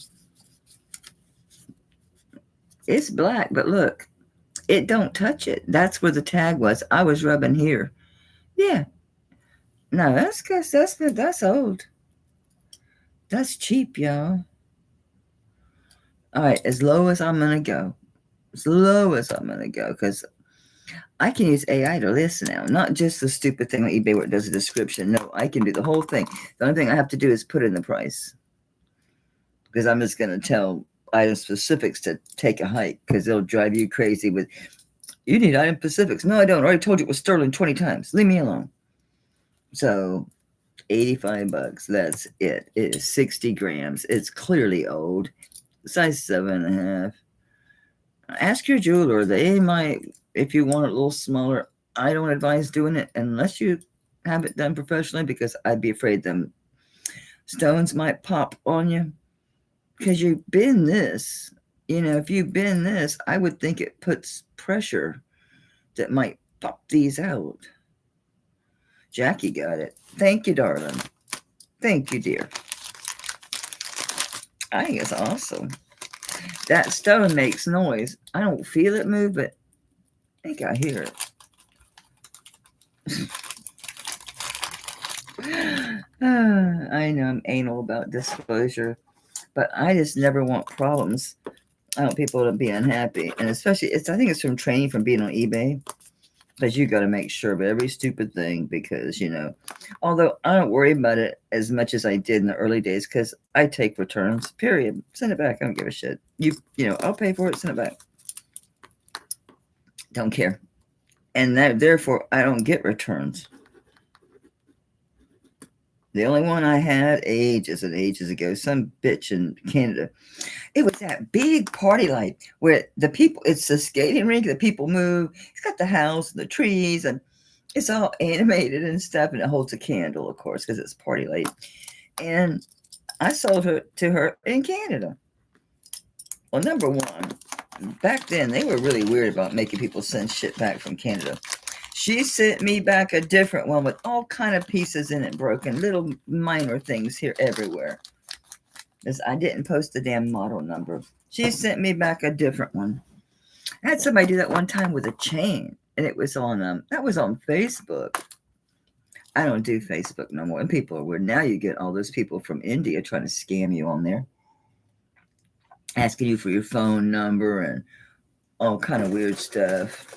It's black, but look, it don't touch it. That's where the tag was. I was rubbing here. Yeah. No, that's because that's old. That's cheap, y'all. All right, as low as I'm going to go. As low as I'm going to go, because I can use AI to list now, not just the stupid thing on eBay where it does a description. No, I can do the whole thing. The only thing I have to do is put in the price, because I'm just going to tell item specifics to take a hike, because they'll drive you crazy with, you need item specifics. No, I don't. I already told you it was sterling 20 times. Leave me alone. So $85. That's it. It is 60 grams. It's clearly old. Size 7.5. Ask your jeweler. They might, if you want it a little smaller. I don't advise doing it unless you have it done professionally, because I'd be afraid them stones might pop on you. Because you bend this, if you bend this, I would think it puts pressure that might pop these out. Jackie got it. Thank you, darling. Thank you, dear. I think it's awesome. That stone makes noise. I don't feel it move, but I think I hear it. I know I'm anal about disclosure, but I just never want problems. I want people to be unhappy. And especially, I think it's from training from being on eBay. Because you got to make sure of every stupid thing, because, although I don't worry about it as much as I did in the early days, because I take returns, period. Send it back. I don't give a shit. I'll pay for it. Send it back. Don't care. And therefore, I don't get returns. The only one I had ages ago, some bitch in Canada. It was that big party light where the people, it's a skating rink, the people move. It's got the house and the trees, and it's all animated and stuff, and it holds a candle, of course, because it's party light. And I sold her to her in Canada. Well, number one, back then, they were really weird about making people send shit back from Canada. She sent me back a different one with all kind of pieces in it, broken, little minor things here everywhere. Because I didn't post the damn model number. She sent me back a different one. I had somebody do that one time with a chain, and it was on that was on Facebook. I don't do Facebook no more. And people are weird. Now you get all those people from India trying to scam you on there, asking you for your phone number and all kind of weird stuff.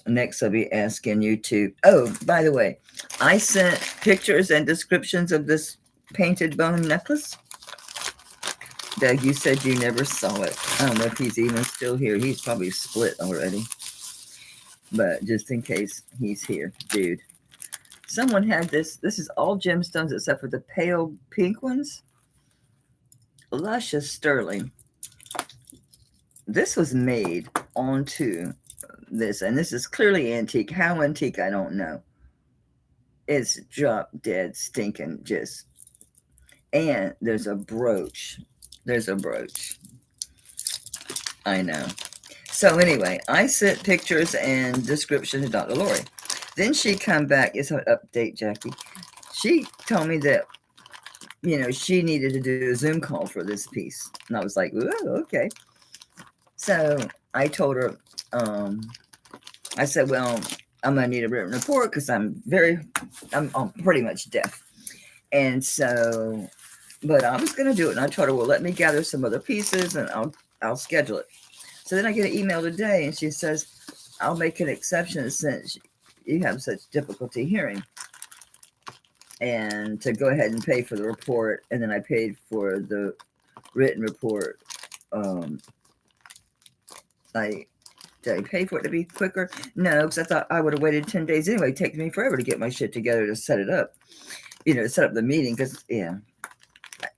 Next, I'll be asking you to. Oh, by the way, I sent pictures and descriptions of this painted bone necklace. Doug, you said you never saw it. I don't know if he's even still here. He's probably split already. But just in case he's here, dude. Someone had this. This is all gemstones except for the pale pink ones. Luscious sterling. This was made onto this, and this is clearly antique. How antique, I don't know. It's drop dead stinking just. And there's a brooch. There's a brooch. I know. So anyway, I sent pictures and description to Dr. Lori. Then she come back. It's an update, Jackie. She told me that, you know, she needed to do a Zoom call for this piece. And I was like, ooh, okay. So I told her, I said, well, I'm going to need a written report because I'm pretty much deaf. And so, but I was going to do it. And I told her, well, let me gather some other pieces and I'll schedule it. So then I get an email today and she says, I'll make an exception since you have such difficulty hearing. And to go ahead and pay for the report. And then I paid for the written report. Did I pay for it to be quicker? No, because I thought I would have waited 10 days anyway. It takes me forever to get my shit together to set it up. You know, to set up the meeting because, yeah,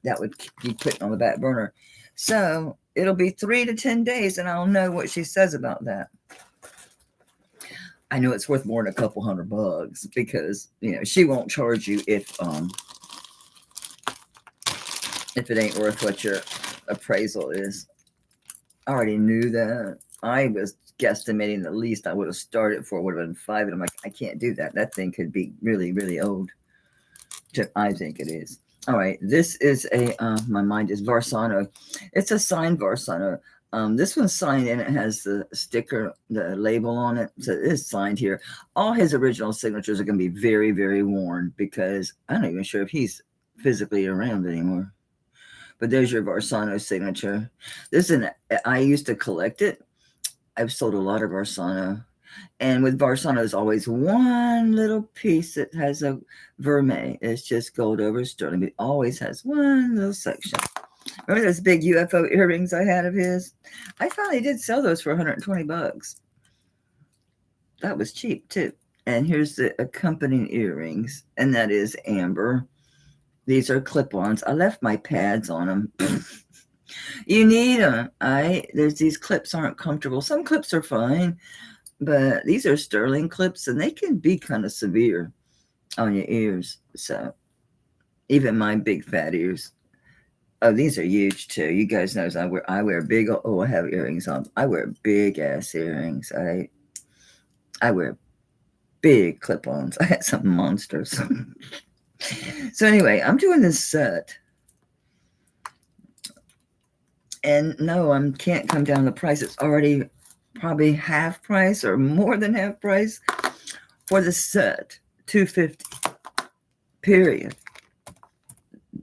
that would be put on the back burner. So it'll be 3 to 10 days and I'll know what she says about that. I know it's worth more than a couple $100 because, you know, she won't charge you if it ain't worth what your appraisal is. I already knew that. I was guesstimating the least I would have started for would have been 5. And I'm like, I can't do that. That thing could be really, really old. I think it is. All right. This is my mind is Varsano. It's a signed Varsano. This one's signed and it has the sticker, the label on it. So it is signed here. All his original signatures are going to be very, very worn because I'm not even sure if he's physically around anymore. But there's your Varsano signature. I used to collect it. I've sold a lot of Varsano. And with Varsano, there's always one little piece that has a vermeil. It's just gold over sterling. But it always has one little section. Remember those big UFO earrings I had of his? I finally did sell those for $120. That was cheap, too. And here's the accompanying earrings. And that is amber. These are clip-ons. I left my pads on them. You need them. There's these clips aren't comfortable. Some clips are fine, but these are sterling clips, and they can be kind of severe on your ears. So even my big fat ears. Oh, these are huge too. You guys know I wear big. Oh, I have earrings on. I wear big ass earrings. I wear big clip-ons. I had some monsters. So anyway, I'm doing this set. And no, I can't come down the price. It's already probably half price or more than half price for the set. $250. Period.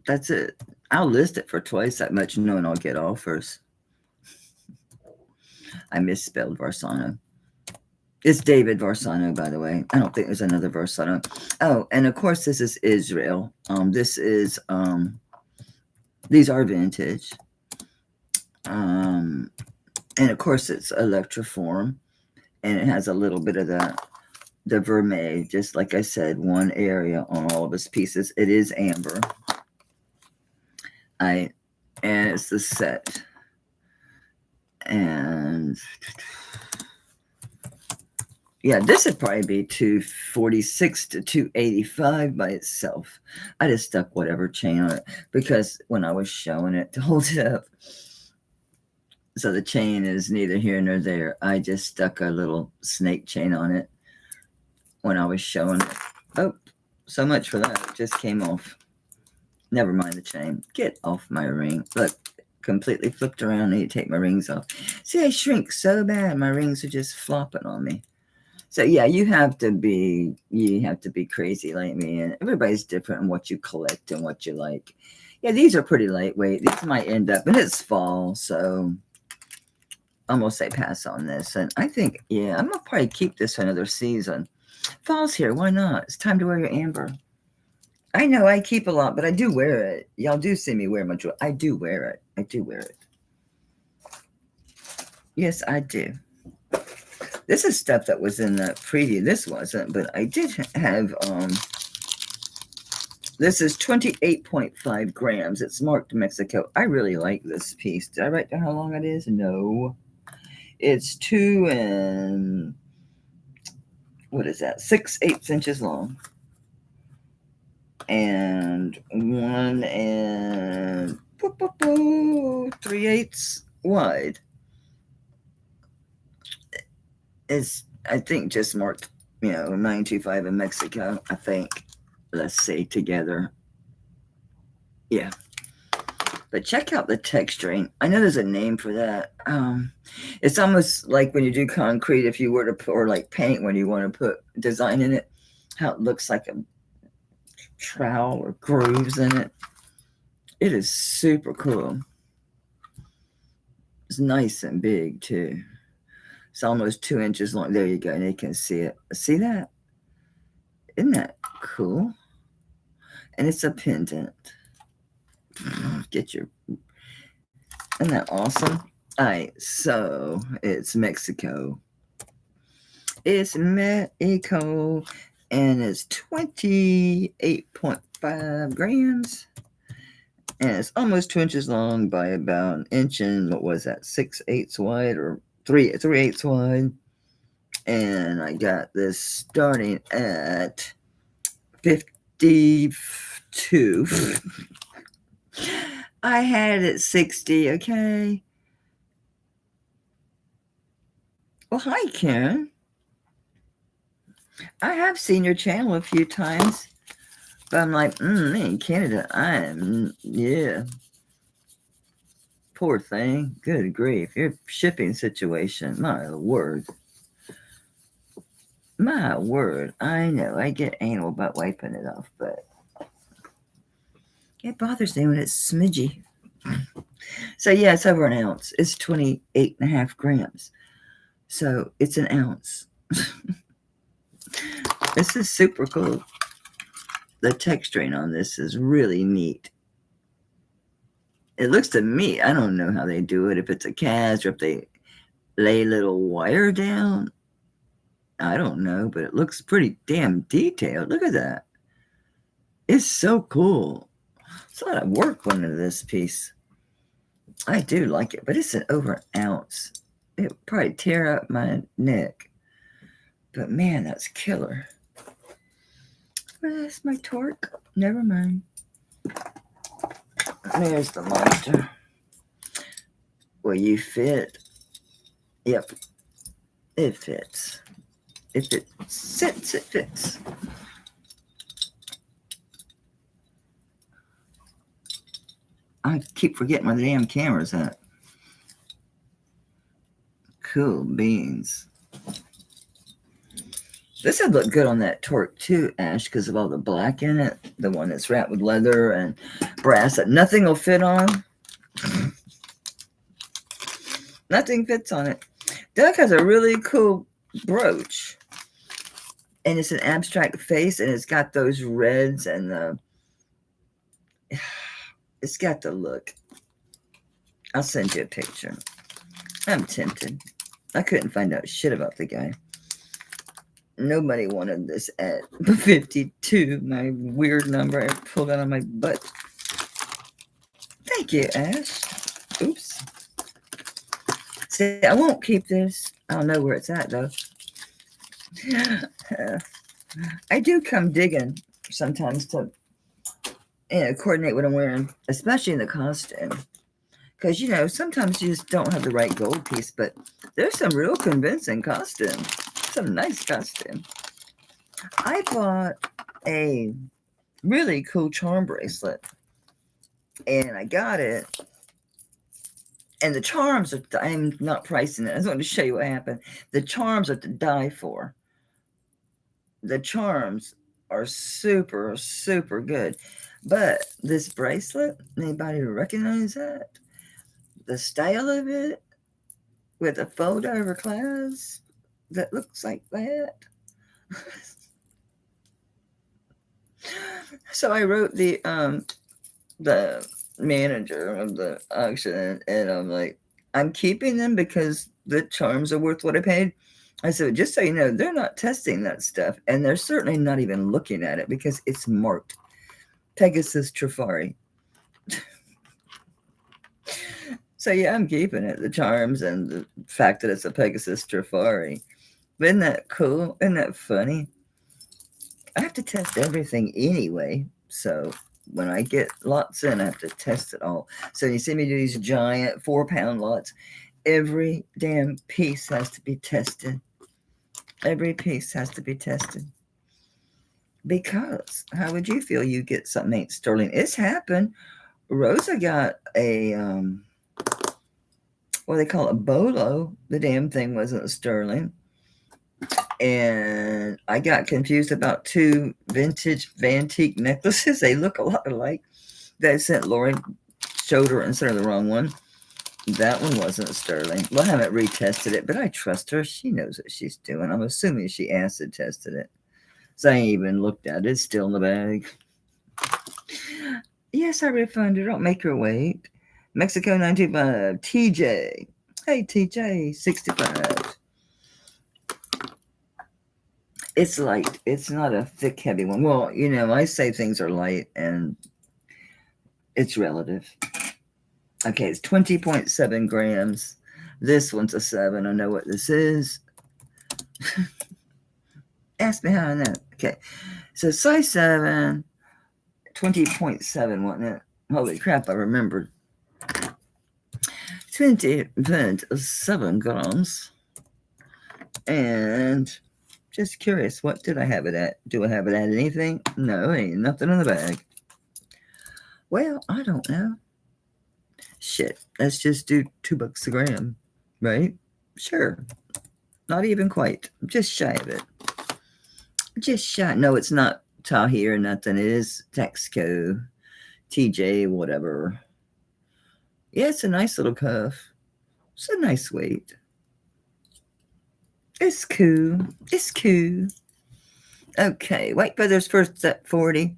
That's it. I'll list it for twice that much knowing I'll get offers. I misspelled Varsano. It's David Varsano, by the way. I don't think there's another Varsano. Oh, and of course, this is Israel. This is, these are vintage. And of course, it's electroform. And it has a little bit of the vermeil, just like I said, one area on all of his pieces. It is amber. And it's the set. And yeah, this would probably be $246 to $285 by itself. I just stuck whatever chain on it because when I was showing it to hold it up, so the chain is neither here nor there. I just stuck a little snake chain on it. when I was showing it. Oh, so much for that. It just came off. Never mind the chain. Get off my ring. Look, completely flipped around. I need to take my rings off. See, I shrink so bad. My rings are just flopping on me. So yeah, you have to be crazy like me. And everybody's different in what you collect and what you like. Yeah, these are pretty lightweight. These might end up, and it's fall, so I'm gonna say pass on this. And I think, yeah, I'm gonna probably keep this for another season. Fall's here, why not? It's time to wear your amber. I know I keep a lot, but I do wear it. Y'all do see me wear my jewelry. I do wear it. I do wear it. Yes, I do. This is stuff that was in the preview. This wasn't, but I did have, this is 28.5 grams. It's marked Mexico. I really like this piece. Did I write down how long it is? No. It's 2 and, what is that? 6/8 inches long. And 1 and 3/8 wide. It's, I think, just marked, 925 in Mexico, I think. Let's see, together. Yeah. But check out the texturing. I know there's a name for that. It's almost like when you do concrete, if you were to put, or like paint, when you want to put design in it, how it looks like a trowel or grooves in it. It is super cool. It's nice and big too. It's almost 2 inches long. There you go. And you can see it. See that? Isn't that cool? And it's a pendant. Get your... Isn't that awesome? All right. So it's Mexico. It's Mexico. And it's 28.5 grams. And it's almost 2 inches long by about an inch and, what was that, 6/8 wide or 3/8 wide. And I got this starting at 52. I had it at 60, okay? Well, hi, Karen. I have seen your channel a few times. But I'm like, in Canada, yeah. Poor thing. Good grief. Your shipping situation. My word. My word. I know. I get anal about wiping it off, but it bothers me when it's smidgy. So, yeah, it's over an ounce. It's 28.5 grams. So, it's an ounce. This is super cool. The texturing on this is really neat. It looks to me, I don't know how they do it, if it's a cast or if they lay little wire down. I don't know, but it looks pretty damn detailed. Look at that. It's so cool. It's a lot of work went into this piece. I do like it, but it's an over an ounce. It would probably tear up my neck. But man, that's killer. Where's my torque? Never mind. There's the monster. Will you fit? Yep. It fits. If it sits, it fits. I keep forgetting where the damn camera's at. Cool beans. This would look good on that torque too, Ash, because of all the black in it. The one that's wrapped with leather and brass that nothing will fit on. Nothing fits on it. Doug has a really cool brooch. And it's an abstract face, and it's got those reds and the... It's got the look. I'll send you a picture. I'm tempted. I couldn't find out shit about the guy. Nobody wanted this at 52, my weird number I pulled out of my butt. Thank you, Ash. Oops. See, I won't keep this. I don't know where it's at, though. I do come digging sometimes to coordinate what I'm wearing, especially in the costume. Because, sometimes you just don't have the right gold piece, but there's some real convincing costume. Some nice costume. I bought a really cool charm bracelet, and I got it. And the charms are, I'm not pricing it. I just wanted to show you what happened. The charms are to die for. The charms are super, super good. But this bracelet, anybody recognize that? The style of it with a fold over clasp that looks like that. So I wrote the manager of the auction, and I'm like, I'm keeping them because the charms are worth what I paid. I said, just so you know, they're not testing that stuff, and they're certainly not even looking at it because it's marked Pegasus Trifari. So yeah, I'm keeping it, the charms and the fact that it's a Pegasus Trifari. Isn't that cool? Isn't that funny? I have to test everything anyway, so when I get lots in, I have to test it all. So you see me do these giant 4-pound lots. Every damn piece has to be tested. Every piece has to be tested. Because how would you feel you get something ain't sterling? It's happened. Rosa got a what they call a bolo. The damn thing wasn't sterling. And I got confused about 2 vintage Vantique necklaces. They look a lot alike. That I sent Lori, showed her and sent her the wrong one. That one wasn't sterling. Well, I haven't retested it, but I trust her. She knows what she's doing. I'm assuming she acid tested it. So I ain't even looked at it. It's still in the bag. Yes, I refunded. Don't make her wait. Mexico 925. TJ. Hey, TJ. 65. It's light. It's not a thick, heavy one. Well, you know, I say things are light, and it's relative. Okay, it's 20.7 grams. This one's a 7. I know what this is. Ask me how I know. Okay, so size 7, 20.7, wasn't it? Holy crap, I remembered. 20.7 grams. And just curious, what did I have it at? Do I have it at anything? No, ain't nothing in the bag. Well, I don't know. Shit, let's just do $2 a gram, right? Sure. Not even quite. Just shy of it. Just shy. No, it's not Tahi or nothing. It is Texaco, TJ, whatever. Yeah, it's a nice little cuff. It's a nice weight. It's cool. It's cool. Okay, White Feathers first at 40.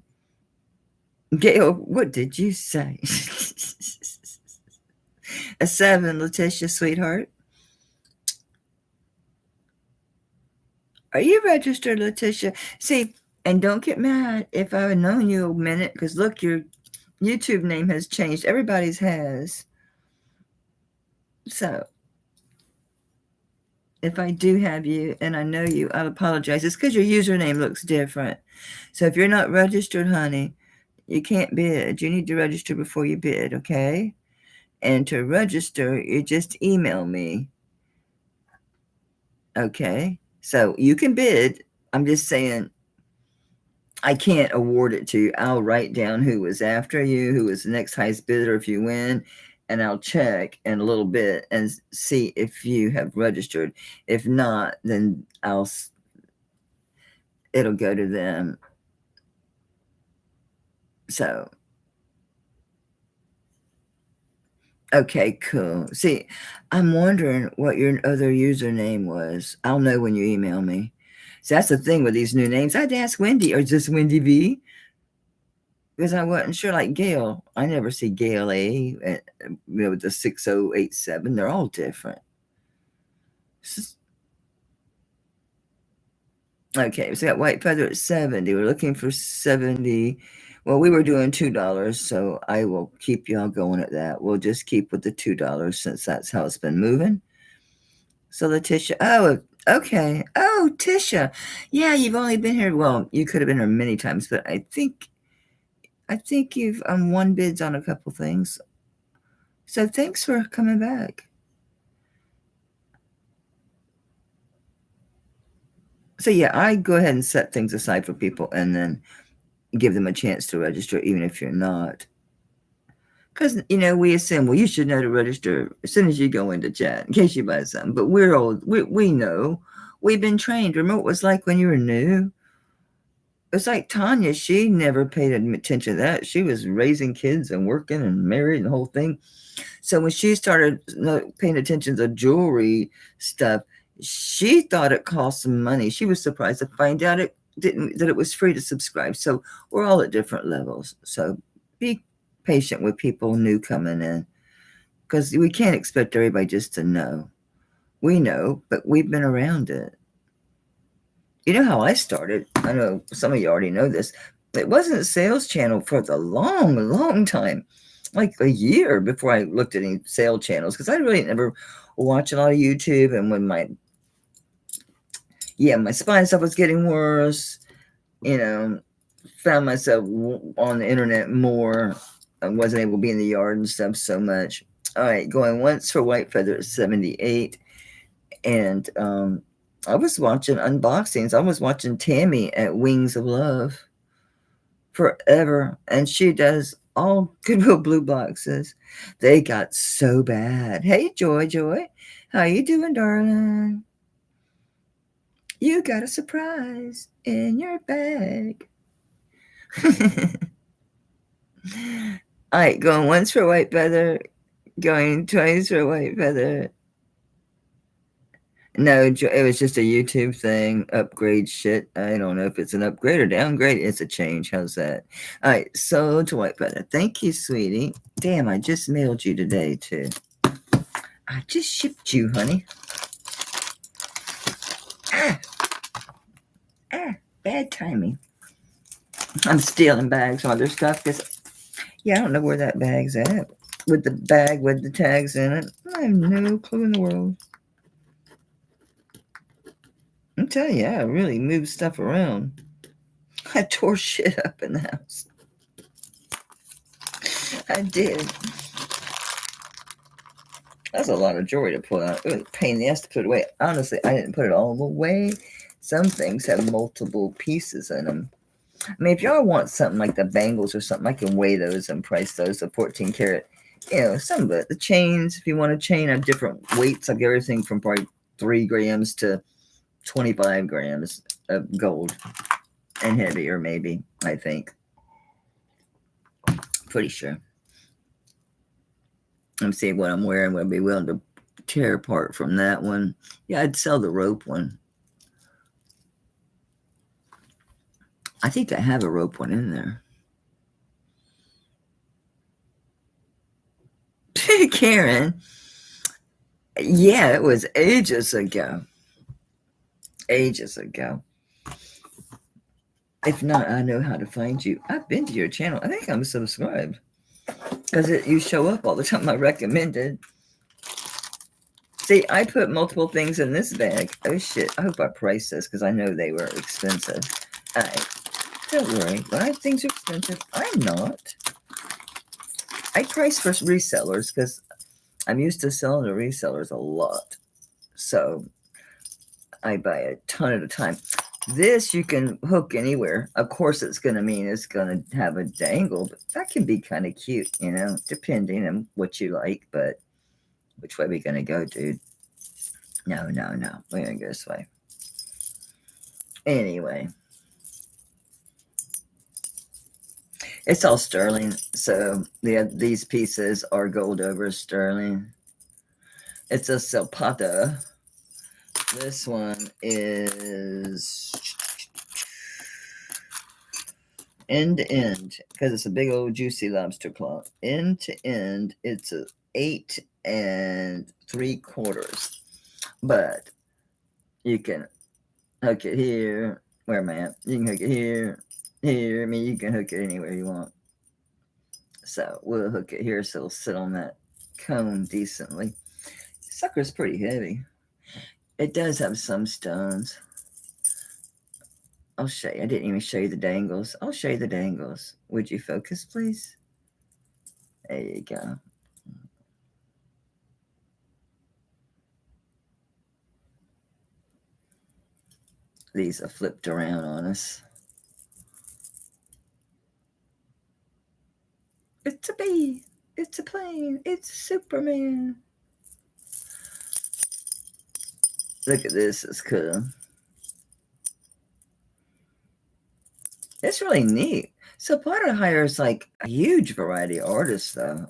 Gail, what did you say? A 7, Letitia, sweetheart. Are you registered, Letitia? See, and don't get mad if I had known you a minute, because look, your YouTube name has changed. Everybody's has. So, if I do have you and I know you, I'll apologize. It's because your username looks different. So, if you're not registered, honey, you can't bid. You need to register before you bid, okay? And to register, you just email me. Okay? So, you can bid. I'm just saying, I can't award it to you. I'll write down who was after you, who was the next highest bidder if you win, and I'll check in a little bit and see if you have registered. If not, then it'll go to them. So, okay, cool. See, I'm wondering what your other username was. I'll know when you email me. So that's the thing with these new names. I had to ask Wendy, or is this Wendy V? Because I wasn't sure, like Gail. I never see Gail A, with the 6087. They're all different. Okay, so we got White Feather at 70. We're looking for 70. Well, we were doing $2, so I will keep y'all going at that. We'll just keep with the $2 since that's how it's been moving. So Letitia, oh, okay. Oh, Tisha. Yeah, you've only been here. Well, you could have been here many times, but I think you've won bids on a couple things. So thanks for coming back. So yeah, I go ahead and set things aside for people and then give them a chance to register, even if you're not. Because, we assume, well, you should know to register as soon as you go into chat in case you buy something. But we're old. We know. We've been trained. Remember what it was like when you were new? It's like Tanya. She never paid attention to that. She was raising kids and working and married and the whole thing. So when she started paying attention to jewelry stuff, she thought it cost some money. She was surprised to find out that it was free to subscribe. So we're all at different levels. So be patient with people new coming in, because we can't expect everybody just to know. We know, but we've been around it. You know how I started? I know some of you already know this. It wasn't a sales channel for the long time, like a year before I looked at any sales channels, because I really never watched a lot of YouTube. And when my spine stuff was getting worse, found myself on the internet more. I wasn't able to be in the yard and stuff so much. All right, going once for White Feather at 78. And I was watching unboxings. I was watching Tammy at Wings of Love forever. And she does all Goodwill blue boxes. They got so bad. Hey, Joy. How you doing, darling? You got a surprise in your bag. All right, going once for White Feather, going twice for White Feather. No, it was just a YouTube thing, upgrade shit. I don't know if it's an upgrade or downgrade. It's a change. How's that? All right, so to White Feather. Thank you, sweetie. Damn, I just mailed you today, too. I just shipped you, honey. Bad timing. I'm stealing bags from other stuff because, I don't know where that bag's at. With the bag with the tags in it. I have no clue in the world. I'm telling you, I really moved stuff around. I tore shit up in the house. I did. That's a lot of jewelry to pull out. It was a pain in the ass to put it away. Honestly, I didn't put it all away. Some things have multiple pieces in them. I mean, if y'all want something like the bangles or something, I can weigh those and price those. A 14 karat, some of it. The chains, if you want a chain, have different weights. I've got everything from probably 3 grams to 25 grams of gold and heavier, maybe, I think. Pretty sure. Let me see what I'm wearing. Would be willing to tear apart from that one. Yeah, I'd sell the rope one. I think I have a rope one in there. Karen. Yeah, it was ages ago. Ages ago. If not, I know how to find you. I've been to your channel. I think I'm subscribed. Because you show up all the time. I recommended. See, I put multiple things in this bag. Oh, shit. I hope I priced this because I know they were expensive. All right. Don't worry. When I things are expensive, I'm not. I price for resellers because I'm used to selling to resellers a lot. So I buy a ton at a time. This you can hook anywhere. Of course, it's going to mean it's going to have a dangle, but that can be kind of cute, depending on what you like. But which way are we going to go, dude? No. We're going to go this way. Anyway. It's all sterling. So these pieces are gold over sterling. It's a Zapata. This one is end to end because it's a big old juicy lobster claw. End to end, it's a 8 3/4. But you can hook it here. Where am I at? You can hook it here. I mean, you can hook it anywhere you want. So we'll hook it here so it'll sit on that cone decently. Sucker's pretty heavy. It does have some stones. I'll show you. I didn't even show you the dangles. I'll show you the dangles. Would you focus, please? There you go. These are flipped around on us. It's a bee. It's a plane. It's Superman. Look at this. It's cool. It's really neat. So Potter hires like a huge variety of artists, though.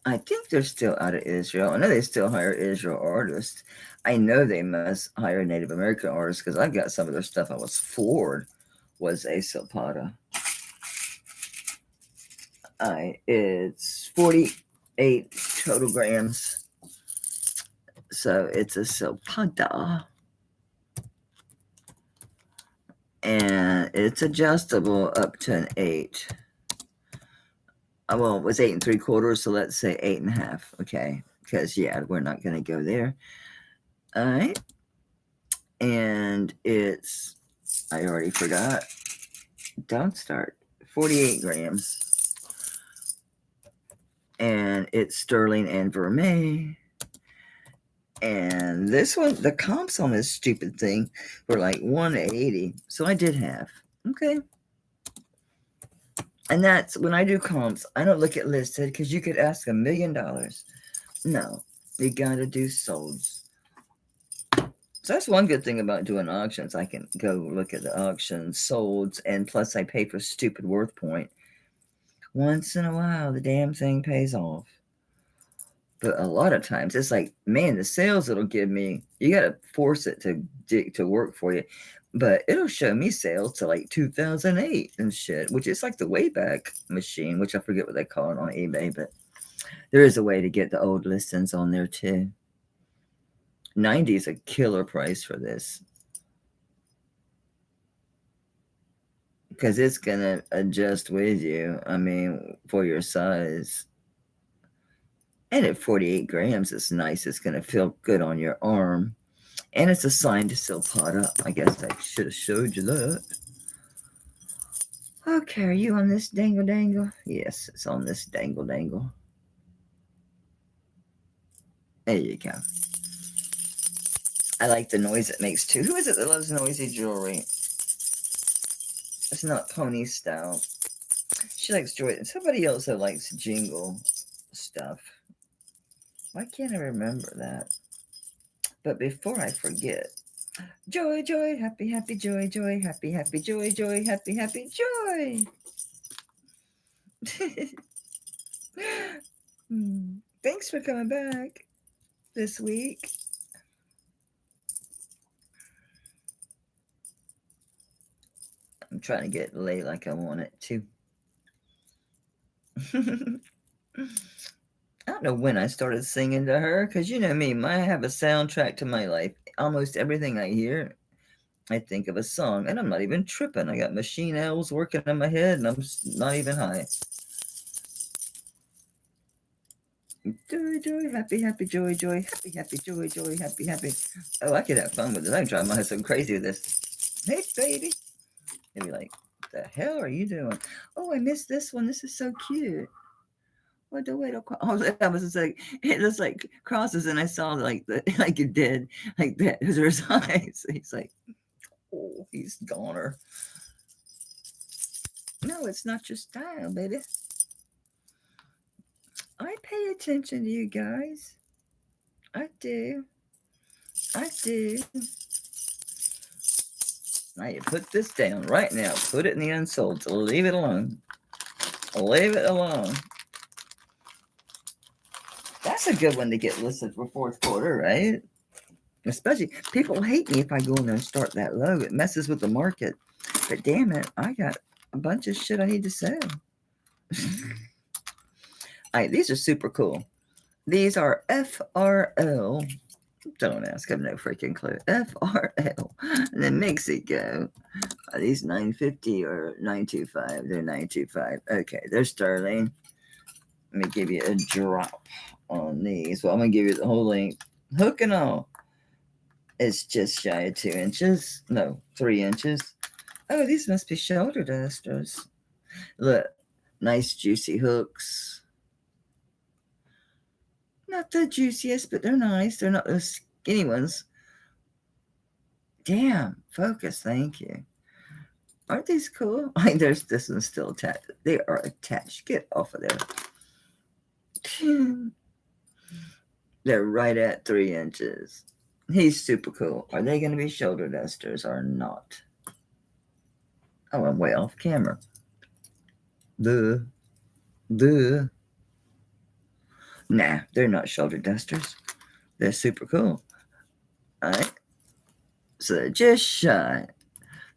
I think they're still out of Israel. I know they still hire Israel artists. I know they must hire Native American artists because I've got some of their stuff I was floored was a Silpata. It's 48 total grams. So it's a Silpata. And it's adjustable up to an 8. Well, it was 8 3/4, so let's say 8.5. Okay, because yeah, we're not going to go there. All right, and it's, I already forgot. Don't start. 48 grams, and it's sterling and vermeil. And this one, the comps on this stupid thing were like 180, so I did half. Okay. And that's when I do comps, I don't look at listed because you could ask $1 million. No, you got to do solds. So that's one good thing about doing auctions. I can go look at the auctions, solds, and plus I pay for stupid worth point. Once in a while, the damn thing pays off. But a lot of times, it's like, man, the sales it'll give me, you got to force it to work for you. But it'll show me sales to like 2008 and shit, which is like the Wayback Machine, which I forget what they call it on eBay, but there is a way to get the old listings on there too. 90 is a killer price for this because it's going to adjust with you. I mean, for your size. And at 48 grams, it's nice. It's going to feel good on your arm. And it's assigned to Silpata. I guess I should have showed you that. Okay, are you on this dangle? Yes, it's on this dangle. There you go. I like the noise it makes too. Who is it that loves noisy jewelry? It's not Pony style. She likes joy. Somebody else that likes jingle stuff. Why can't I remember that? But before I forget, joy, happy, joy, happy, joy, happy, joy. Thanks for coming back this week. I'm trying to get lay like I want it to. I don't know when I started singing to her, because you know me, I have a soundtrack to my life. Almost everything I hear, I think of a song, and I'm not even tripping. I got machine elves working in my head, and I'm not even high. Joy, happy, joy, happy, joy, happy. Oh, I could have fun with this. I can drive my husband crazy with this. Hey, baby. They'd be like, what the hell are you doing? Oh, I missed this one. This is so cute. What the way to I was just like, it was like crosses, and I saw like it did like that. Those are his eyes. He's like, oh, he's goner. No, it's not your style, baby. I pay attention to you guys. I do. Now you put this down right now. Put it in the unsold. Leave it alone. Leave it alone. That's a good one to get listed for fourth quarter, right? Especially, people hate me if I go in there and start that low. It messes with the market. But damn it, I got a bunch of shit I need to sell. All right, these are super cool. These are FRL. Don't ask, I have no freaking clue. FRL. And then Mexico. Are these 950 or 925? They're 925. Okay, they're sterling. Let me give you a drop on these. Well, I'm going to give you the whole length. Hook and all. It's just shy of 2 inches. No, 3 inches. Oh, these must be shoulder dusters. Look, nice juicy hooks. Not the juiciest, but they're nice. They're not those skinny ones. Damn, focus, thank you. Aren't these cool? There's this one's still attached. They are attached. Get off of there. They're right at 3 inches. He's super cool. Are they going to be shoulder dusters or not? Oh, I'm way off camera. Nah, they're not shoulder dusters. They're super cool. All right. So they're just shy.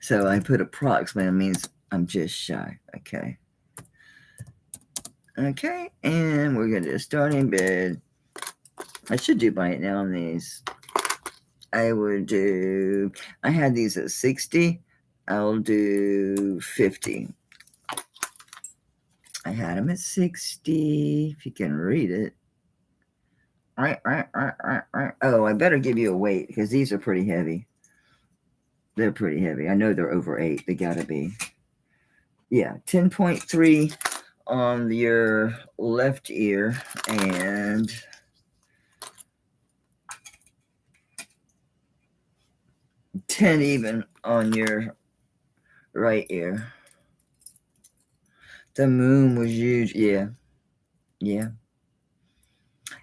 So I put approximately, it means I'm just shy. Okay. Okay. And we're going to do a starting bid. I should do by it now on these. I had these at 60. I'll do 50. I had them at 60, if you can read it. Oh, I better give you a weight because these are pretty heavy. They're pretty heavy. I know they're over 8. They gotta be. Yeah, 10.3 on your left ear and 10 even on your right ear. The moon was huge. Yeah.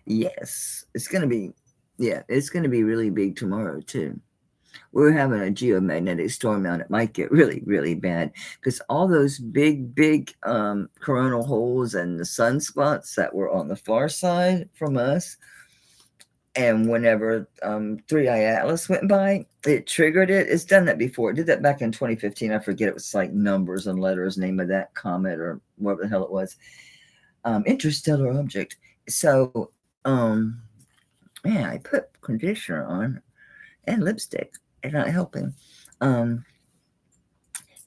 Yes. It's going to be really big tomorrow too. We're having a geomagnetic storm out. It might get really, really bad because all those big coronal holes and the sunspots that were on the far side from us, and whenever 3i Atlas went by, it triggered it. It's done that before. It did that back in 2015. I forget. It was like numbers and letters, name of that comet or whatever the hell it was. Interstellar object. So, man, I put conditioner on and lipstick. It's not helping.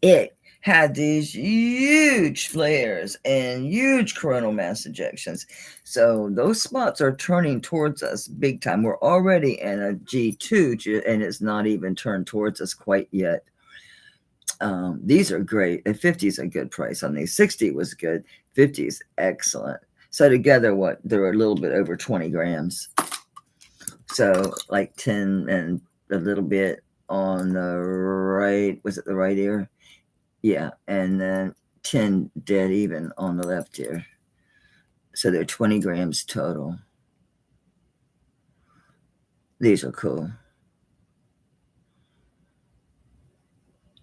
It had these huge flares and huge coronal mass ejections. So those spots are turning towards us big time. We're already in a G2 and it's not even turned towards us quite yet. These are great. And 50 is a good price on these. 60 was good. 50 is excellent. So together, they're a little bit over 20 grams. So like 10 and a little bit on the right. Was it the right ear? Yeah. And then 10 dead even on the left ear. So they're 20 grams total. These are cool.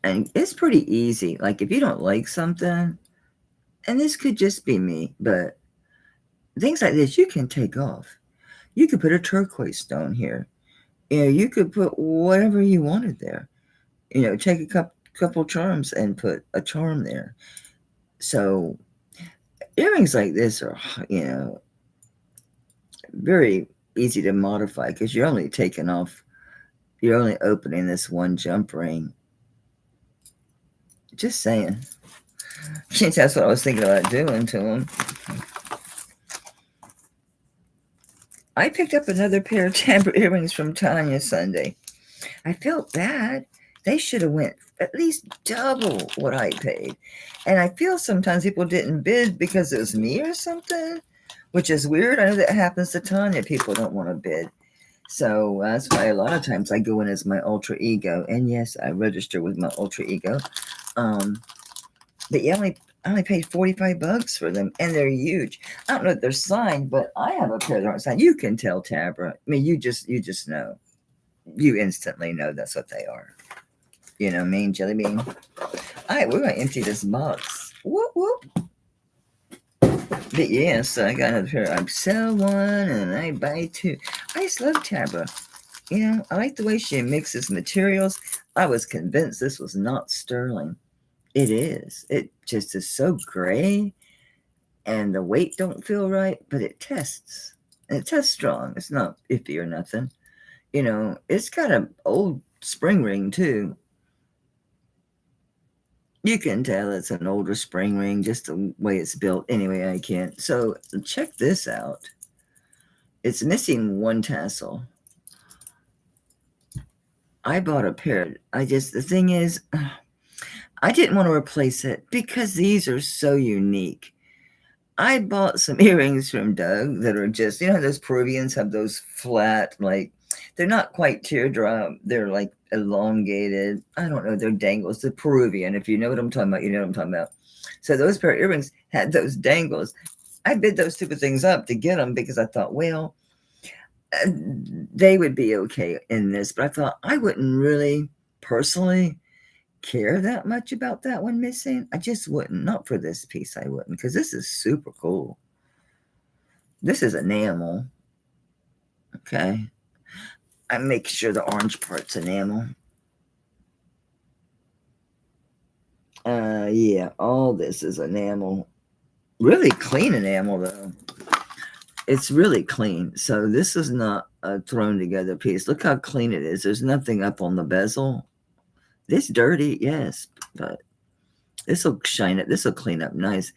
And it's pretty easy. Like if you don't like something, and this could just be me, but things like this you can take off. You could put a turquoise stone here. You could put whatever you wanted there. Take a couple charms and put a charm there. So earrings like this are, very easy to modify because you're only opening this one jump ring. Just saying. That's what I was thinking about doing to them. I picked up another pair of tambour earrings from Tanya Sunday. I felt bad. They should have went at least double what I paid. And I feel sometimes people didn't bid because it was me or something, which is weird. I know that happens to Tanya. People don't want to bid. So that's why a lot of times I go in as my alter ego. And yes, I register with my alter ego. But yeah, I only paid $45 for them, and they're huge. I don't know if they're signed, but I have a pair that aren't signed. You can tell, Tabra. I mean, you just know. You instantly know that's what they are. You know what I mean, Jelly Bean? All right, we're going to empty this box. Whoop, whoop. But yeah, so I got another pair. I sell one, and I buy two. I just love Tabra. I like the way she mixes materials. I was convinced this was not sterling. It is. It just is so gray, and the weight don't feel right, but it tests. And it tests strong. It's not iffy or nothing. It's got an old spring ring, too. You can tell it's an older spring ring, just the way it's built. Anyway, I can't. So check this out. It's missing one tassel. I bought a pair. The thing is, I didn't want to replace it because these are so unique. I bought some earrings from Doug that are just, those Peruvians have those flat, They're not quite teardrop. They're like elongated. I don't know. They're dangles. The Peruvian. If you know what I'm talking about, you know what I'm talking about. So those pair of earrings had those dangles. I bid those stupid things up to get them because I thought, well, they would be okay in this. But I thought I wouldn't really personally care that much about that one missing. I just wouldn't. Not for this piece, I wouldn't, because this is super cool. This is enamel. Okay. I make sure the orange part's enamel. Yeah, all this is enamel. Really clean enamel, though. It's really clean. So this is not a thrown together piece. Look how clean it is. There's nothing up on the bezel. It's dirty, yes, but this will shine it. This will clean up nice.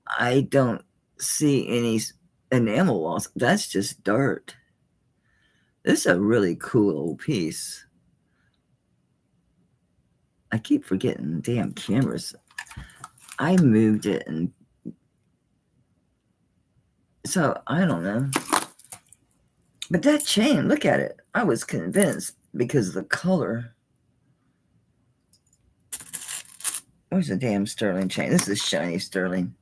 I don't see any enamel loss. That's just dirt. This is a really cool old piece. I keep forgetting damn cameras. I moved it, and so I don't know. But that chain, look at it. I was convinced because of the color. Where's the damn sterling chain? This is shiny sterling.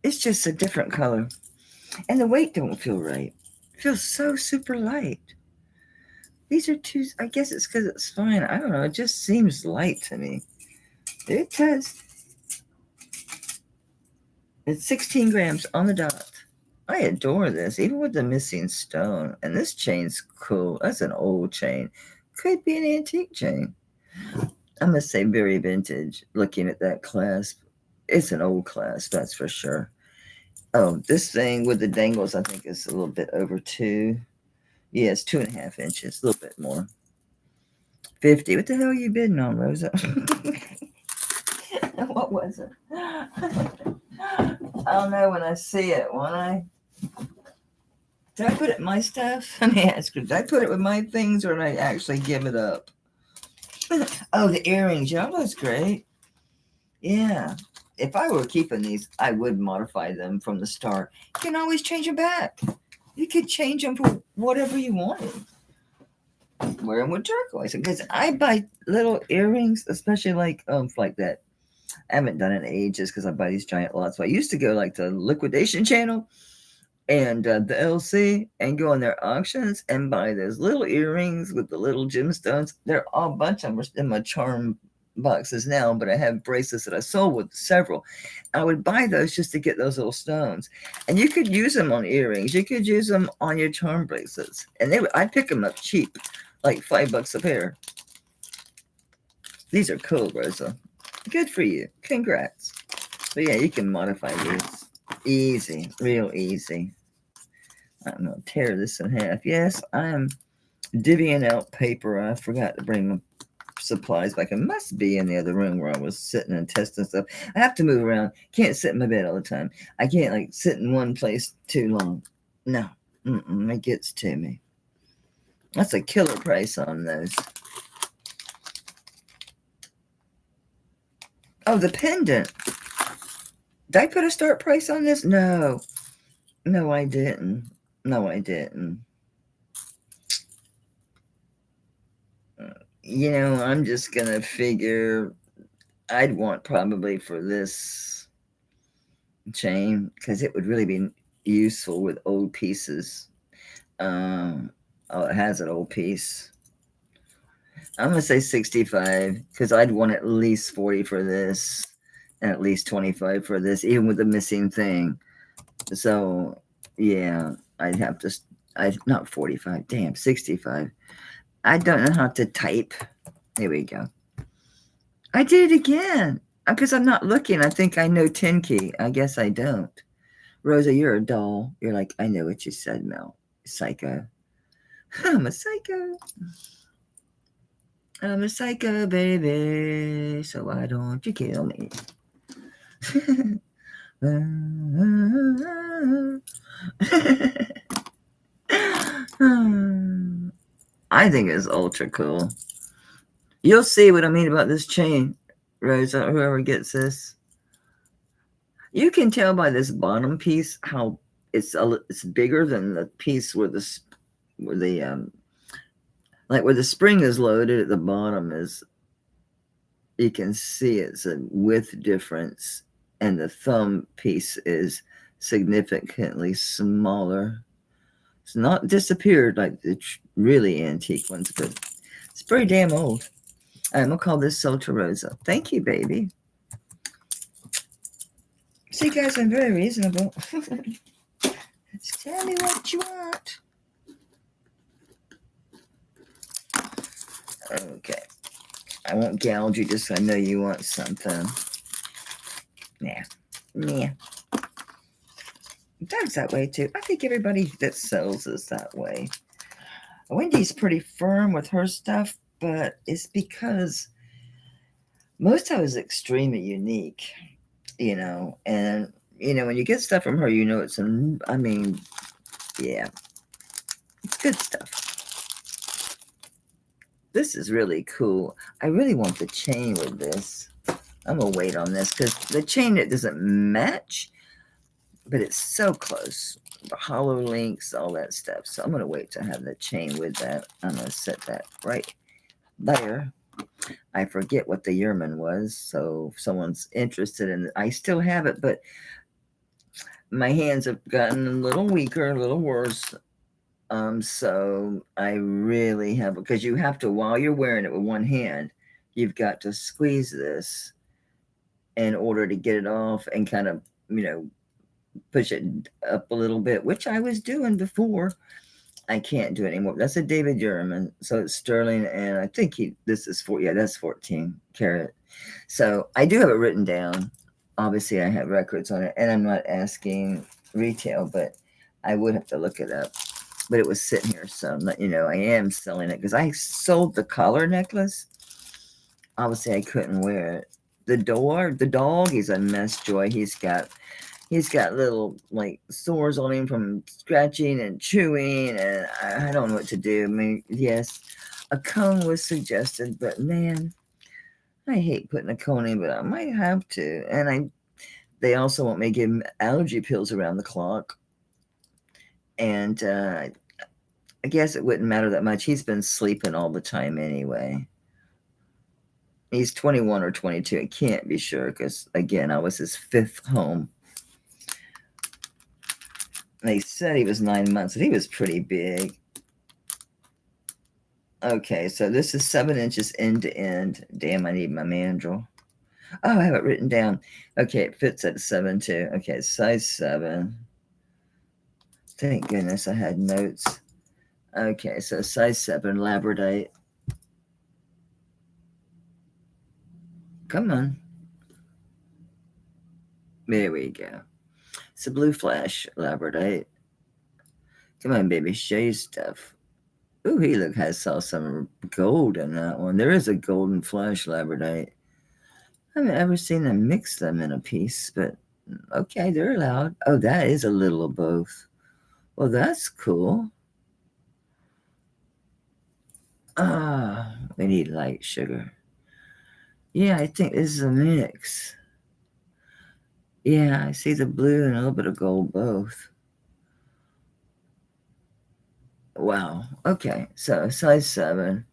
It's just a different color. And the weight don't feel right. It feels so super light. These are two, I guess it's because it's fine. I don't know. It just seems light to me. It does. It's 16 grams on the dot. I adore this, even with the missing stone. And this chain's cool. That's an old chain. Could be an antique chain. I'm going to say very vintage, looking at that clasp. It's an old clasp, that's for sure. Oh, this thing with the dangles, I think is a little bit over 2. Yeah, it's 2.5 inches, a little bit more. 50. What the hell are you bidding on, Rosa? What was it? I'll know when I see it, won't I? Did I put it in my stuff? Let me ask you, did I put it with my things or did I actually give it up? Oh, the earrings. Yeah, that's great. Yeah. If I were keeping these, I would modify them from the start. You can always change them back. You could change them for whatever you wanted. Wear them with turquoise. Because I buy little earrings, especially like that. I haven't done it in ages because I buy these giant lots. So I used to go like the liquidation channel and the LC and go on their auctions and buy those little earrings with the little gemstones. They're all a bunch of them in my charm boxes now, but I have bracelets that I sold with several. I would buy those just to get those little stones, and you could use them on earrings. You could use them on your charm bracelets, and I'd pick them up cheap, like $5 a pair. These are cool, Rosa. Good for you. Congrats. But yeah, you can modify these. Easy, real easy. I'm going to tear this in half. Yes, I am divvying out paper. I forgot to bring my supplies back. It must be in the other room where I was sitting and testing stuff. I have to move around. Can't sit in my bed all the time. I can't like sit in one place too long. No, it gets to me. That's a killer price on those. Oh, the pendant. Did I put a start price on this? No. No, I didn't. No, I didn't. You know, I'm just going to figure I'd want probably for this chain because it would really be useful with old pieces. Oh, it has an old piece. I'm going to say 65 because I'd want at least 40 for this and at least 25 for this, even with the missing thing. So, yeah, I'd have to, not 45, damn, 65. I don't know how to type. There we go. I did it again because I'm not looking. I think I know 10 key. I guess I don't. Rosa, you're a doll. You're like, I know what you said, Mel. Psycho. I'm a psycho. I'm a psycho, baby. So why don't you kill me? I think it's ultra cool. You'll see what I mean about this chain, Rosa, whoever gets this. You can tell by this bottom piece how it's bigger than the piece where the where the like where the spring is loaded at the bottom is, you can see it's a width difference, and the thumb piece is significantly smaller. It's not disappeared like the really antique ones, but it's pretty damn old. I'm gonna call this Solta Rosa. Thank you, baby. See, guys, I'm very reasonable. Just tell me what you want. Okay. I won't gouge you just so I know you want something. Yeah. Yeah. Doug's that way too. I think everybody that sells is that way. Wendy's pretty firm with her stuff, but it's because most of it is extremely unique, you know, and you know, when you get stuff from her, you know, it's I mean, yeah, it's good stuff. This is really cool. I really want the chain with this. I'm gonna wait on this because the chain, it doesn't match, but it's so close. The hollow links, all that stuff. So I'm gonna wait to have the chain with that. I'm gonna set that right there. I forget what the Yerman was, so if someone's interested in it, I still have it, but my hands have gotten a little weaker, a little worse. So I really have, because you have to, while you're wearing it with one hand, you've got to squeeze this in order to get it off and kind of, you know, push it up a little bit, which I was doing before. I can't do it anymore. That's a David Yerman, so it's sterling, and I think this is that's 14 karat. So I do have it written down. Obviously, I have records on it, and I'm not asking retail, but I would have to look it up. But it was sitting here, so you know, I am selling it because I sold the collar necklace. Obviously, I couldn't wear it. The dog, he's a mess joy. He's got little like sores on him from scratching and chewing, and I don't know what to do. I mean, yes, a cone was suggested, but man, I hate putting a cone in, but I might have to. And they also want me to give him allergy pills around the clock. And I guess it wouldn't matter that much. He's been sleeping all the time anyway. He's 21 or 22. I can't be sure because, again, I was his fifth home. They said he was 9 months, but he was pretty big. Okay, so this is 7 inches end to end. Damn, I need my mandrel. Oh, I have it written down. Okay, it fits at 7 too. Okay, size 7. Thank goodness I had notes. Okay, so size 7, labradorite. Come on. There we go. It's a blue flash labradorite. Come on, baby, show you stuff. Ooh, he saw some gold in that one. There is a golden flash labradorite. I haven't ever seen them mix them in a piece, but okay, they're allowed. Oh, that is a little of both. Well, that's cool. Ah, we need light sugar. Yeah, I think this is a mix. Yeah, I see the blue and a little bit of gold both. Wow. Okay, so size 7,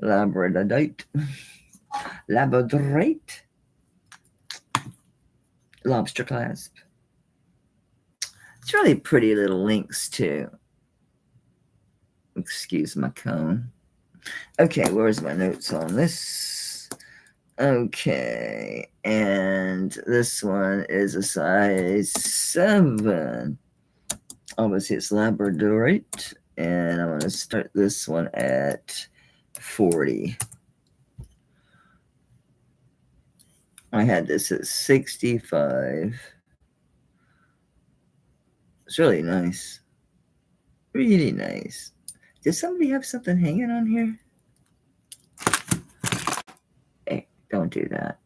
labradorite, labradorite, lobster clasp. It's really pretty little links too. Excuse my cone. Okay, where's my notes on this? Okay, and this one is a size 7. Obviously, it's labradorite, and I'm going to start this one at 40. I had this at 65. It's really nice. Really nice. Does somebody have something hanging on here? Hey, don't do that.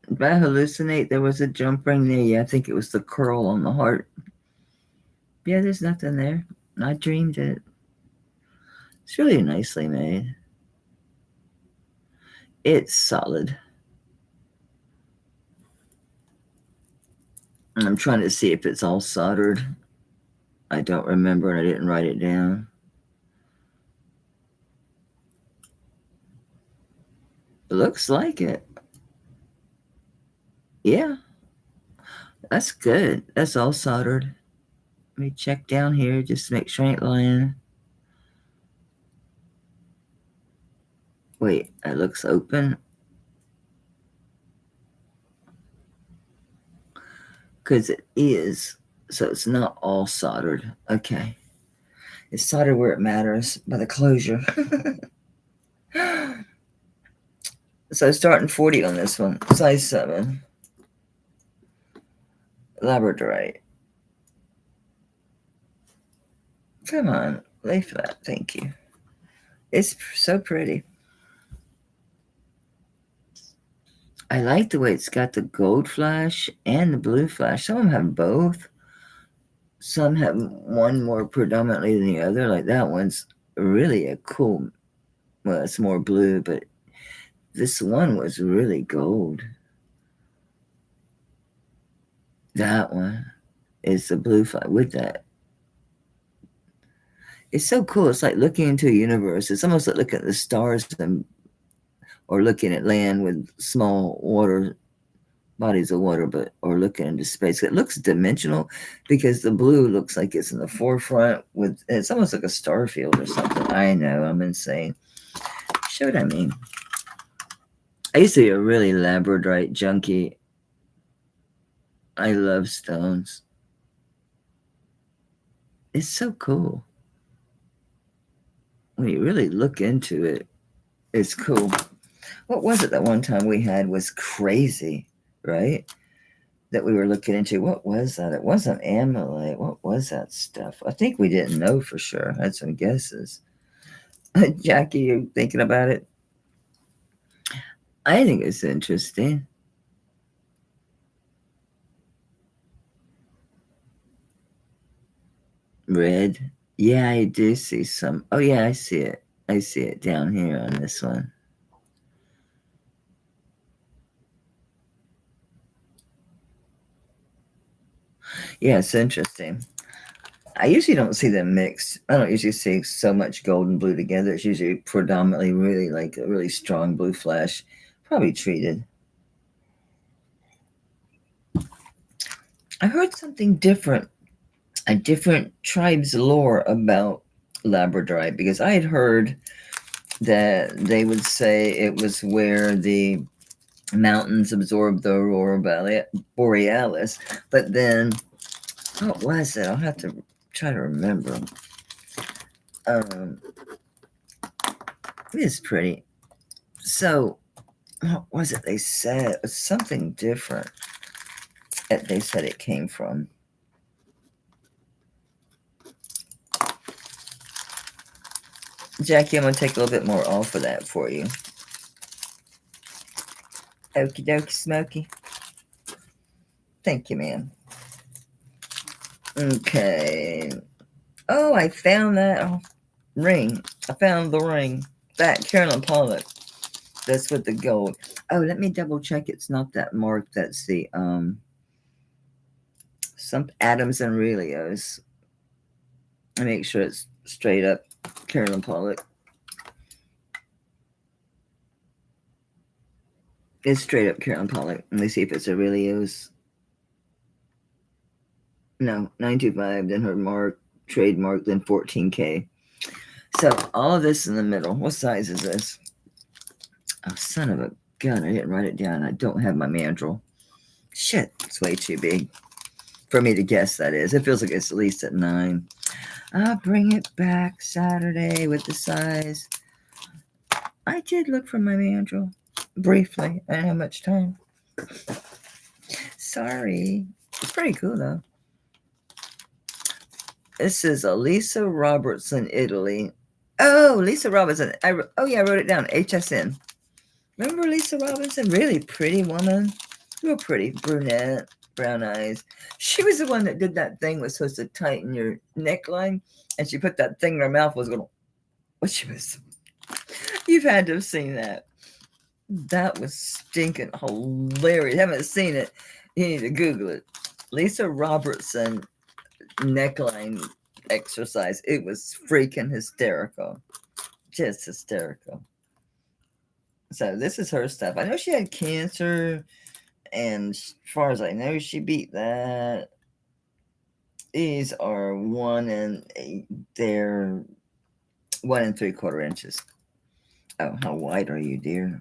Did I hallucinate? There was a jump ring there. Yeah, I think it was the curl on the heart. Yeah, there's nothing there. I dreamed it. It's really nicely made. It's solid. And I'm trying to see if it's all soldered. I don't remember, and I didn't write it down. It looks like it. Yeah, that's good. That's all soldered. Let me check down here just to make sure I ain't lying. Wait, it looks open. Because it is, so it's not all soldered. Okay. It's soldered where it matters by the closure. So starting 40 on this one, size 7. Labradorite. Come on, lay flat, thank you. It's so pretty. I like the way it's got the gold flash and the blue flash. Some of them have both. Some have one more predominantly than the other. Like that one's really a cool, well, it's more blue, but this one was really gold. That one is the blue flash with that. It's so cool. It's like looking into a universe. It's almost like looking at the stars or looking at land with small water bodies of water, or looking into space. It looks dimensional because the blue looks like it's in the forefront it's almost like a star field or something. I know, I'm insane. Show what I mean. I used to be a really labradorite junkie. I love stones. It's so cool. When you really look into it, it's cool. What was it that one time we had was crazy, right? That we were looking into. What was that? It wasn't amylite. What was that stuff? I think we didn't know for sure. I had some guesses. Jackie, you thinking about it? I think it's interesting. Red. Yeah, I do see some. Oh, yeah, I see it. I see it down here on this one. Yeah, it's interesting. I usually don't see them mixed. I don't usually see so much gold and blue together. It's usually predominantly really like a really strong blue flash, probably treated. I heard something different, a different tribe's lore about labradorite, because I had heard that they would say it was where the mountains absorbed the aurora borealis, but then what was it? I'll have to try to remember. It is pretty. So what was it they said? It was something different that they said it came from. Jackie, I'm going to take a little bit more off of that for you. Okie dokie smoky. Thank you, ma'am. Okay. Oh, I found that ring. I found the ring. That Carolyn Pollock. That's with the gold. Oh, let me double check. It's not that mark. That's the some Adams and Relios. I make sure it's straight up Carolyn Pollock. It's straight up Carolyn Pollock. Let me see if it's a Relios. No, 925, then her mark, trademark, then 14K. So all of this in the middle. What size is this? Oh, son of a gun. I didn't write it down. I don't have my mandrel. Shit, it's way too big for me to guess, that is. It feels like it's at least at 9. I'll bring it back Saturday with the size. I did look for my mandrel briefly. I didn't have much time. Sorry. It's pretty cool, though. This is a Lisa Robertson, Italy. Oh, Lisa Robinson. Oh, yeah, I wrote it down. HSN. Remember Lisa Robinson? Really pretty woman. Real pretty. Brunette, brown eyes. She was the one that did that thing was supposed to tighten your neckline. And she put that thing in her mouth, was going, what she was. You've had to have seen that. That was stinking hilarious. Haven't seen it. You need to Google it. Lisa Robertson neckline exercise. It was freaking hysterical. Just hysterical. So this is her stuff. I know she had cancer, and as far as I know, she beat that. These are they're 1 3/4 inches. Oh, how wide are you, dear?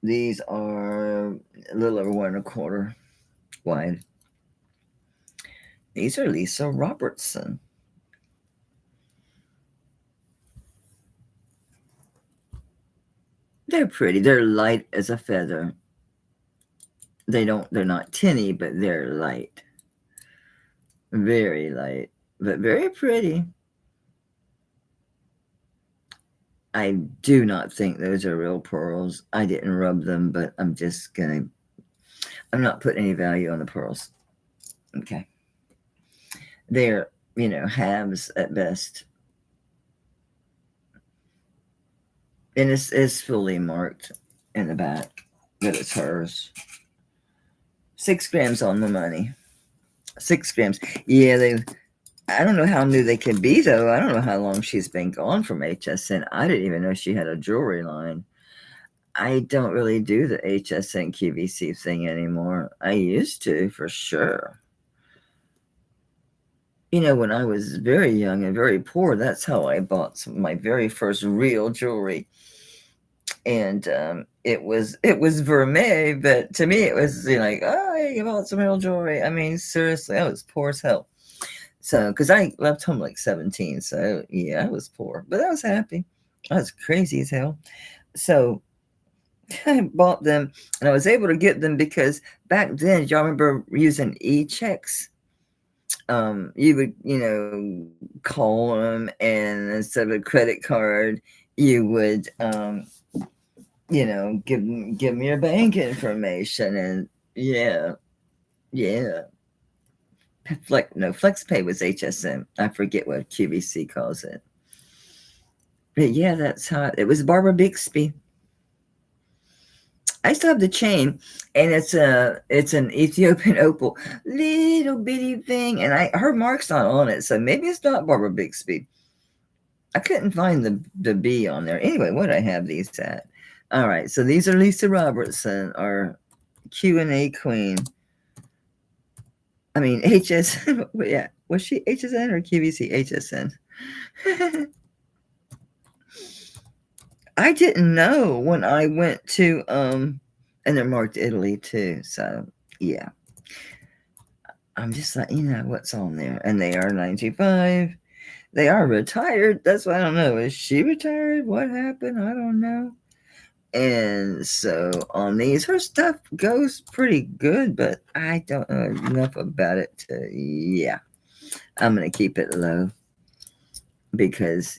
These are a little over 1 1/4 wide. These are Lisa Robertson. They're pretty. They're light as a feather. They're not tinny, but they're light. Very light, but very pretty. I do not think those are real pearls. I didn't rub them, but I'm not putting any value on the pearls. Okay. They're, halves at best. And it's fully marked in the back that it's hers. 6 grams on the money. 6 grams. Yeah, I don't know how new they can be, though. I don't know how long she's been gone from HSN. I didn't even know she had a jewelry line. I don't really do the HSN QVC thing anymore. I used to, for sure. When I was very young and very poor, that's how I bought some of my very first real jewelry. And it was vermeil, but to me it was like, oh, I bought some real jewelry. I mean, seriously, I was poor as hell. So, because I left home like 17, so yeah, I was poor, but I was happy. I was crazy as hell. So I bought them, and I was able to get them because back then, y'all remember using e-checks? You would, call them, and instead of a credit card, you would, give them your bank information, and yeah. FlexPay was HSN. I forget what QVC calls it. But yeah, that's how it was. Barbara Bixby. I still have the chain, and it's an Ethiopian opal, little bitty thing, and her mark's not on it, so maybe it's not Barbara Bixby. I couldn't find the B on there. Anyway, what I have these at? All right, so these are Lisa Robertson, our Q&A queen. I mean, HSN. Yeah, was she HSN or QVC? HSN. I didn't know when I went to and they're marked Italy too. So yeah, I'm just like, what's on there, and they are 925. They are retired. That's why I don't know. Is she retired? What happened? I don't know. And so on these, her stuff goes pretty good, but I don't know enough about it to, I'm going to keep it low because,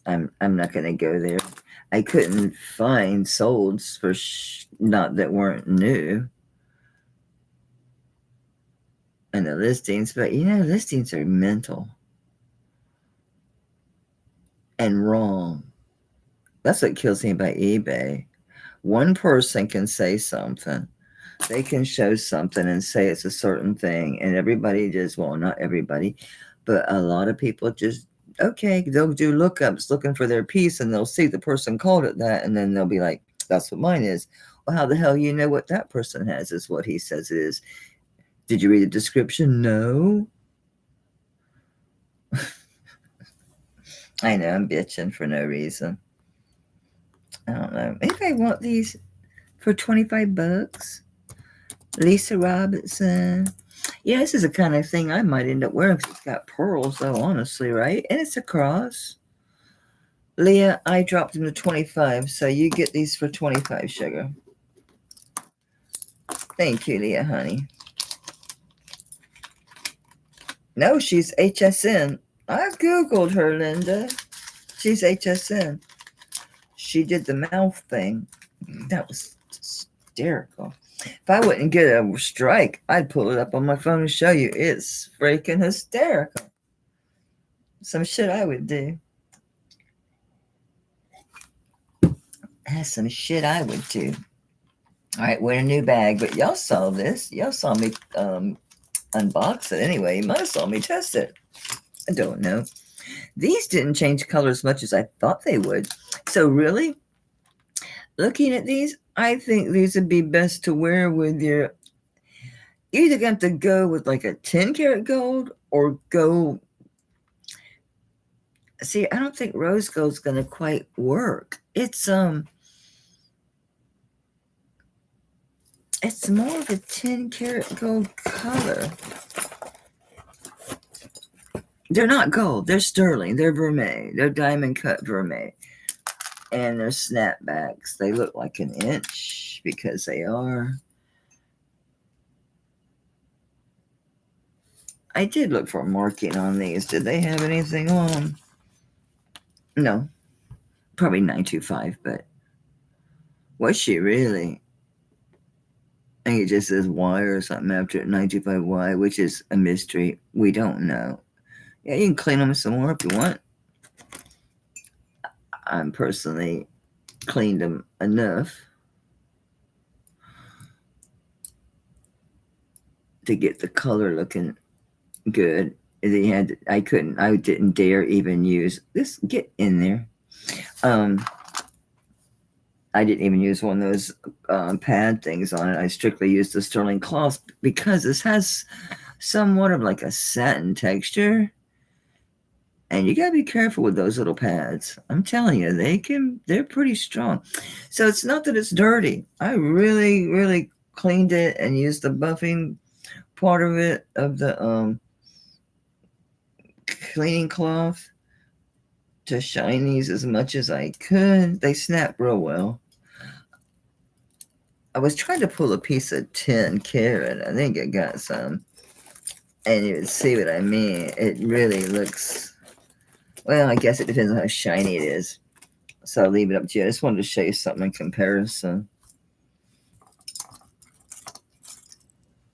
I'm not going to go there. I couldn't find solds for not that weren't new in the listings, but listings are mental and wrong. That's what kills me about eBay. One person can say something. They can show something and say it's a certain thing, and everybody just, well, not everybody, but a lot of people just, okay, they'll do lookups looking for their piece, and they'll see the person called it that, and then they'll be like, that's what mine is. Well, how the hell you know what that person has is what he says it is. Did you read the description? No. I know, I'm bitching for no reason. I don't know. Maybe I want these for $25. Lisa Robertson. Yeah, this is the kind of thing I might end up wearing because it's got pearls, though, honestly, right? And it's a cross. Leah, I dropped them to 25, so you get these for 25, sugar. Thank you, Leah, honey. No, she's HSN. I Googled her, Linda. She's HSN. She did the mouth thing. That was hysterical. If I wouldn't get a strike, I'd pull it up on my phone and show you. It's freaking hysterical. Some shit I would do. That's some shit I would do. All right, we're in a new bag, but y'all saw this. Y'all saw me unbox it anyway. You might have saw me test it. I don't know. These didn't change color as much as I thought they would. So really, looking at these, I think these would be best to wear with your, you're either going to have to go with like a 10 karat gold or go, see, I don't think rose gold's going to quite work. It's more of a 10 karat gold color. They're not gold. They're sterling. They're vermeil. They're diamond cut vermeil. And they're snapbacks. They look like an inch because they are. I did look for a marking on these. Did they have anything on them? No. Probably 925, but was she really? I think it just says Y or something after it, 925Y, which is a mystery. We don't know. Yeah, you can clean them some more if you want. I'm personally cleaned them enough to get the color looking good. They had, I didn't dare even use this. Get in there. I didn't even use one of those pad things on it. I strictly used the sterling cloth because this has somewhat of like a satin texture. And you gotta be careful with those little pads. I'm telling you, they're pretty strong. So it's not that it's dirty. I really, really cleaned it and used the buffing part of it, of the cleaning cloth, to shine these as much as I could. They snap real well. I was trying to pull a piece of 10 karat. I think I got some. And you would see what I mean. It really looks, well, I guess it depends on how shiny it is. So I'll leave it up to you. I just wanted to show you something in comparison.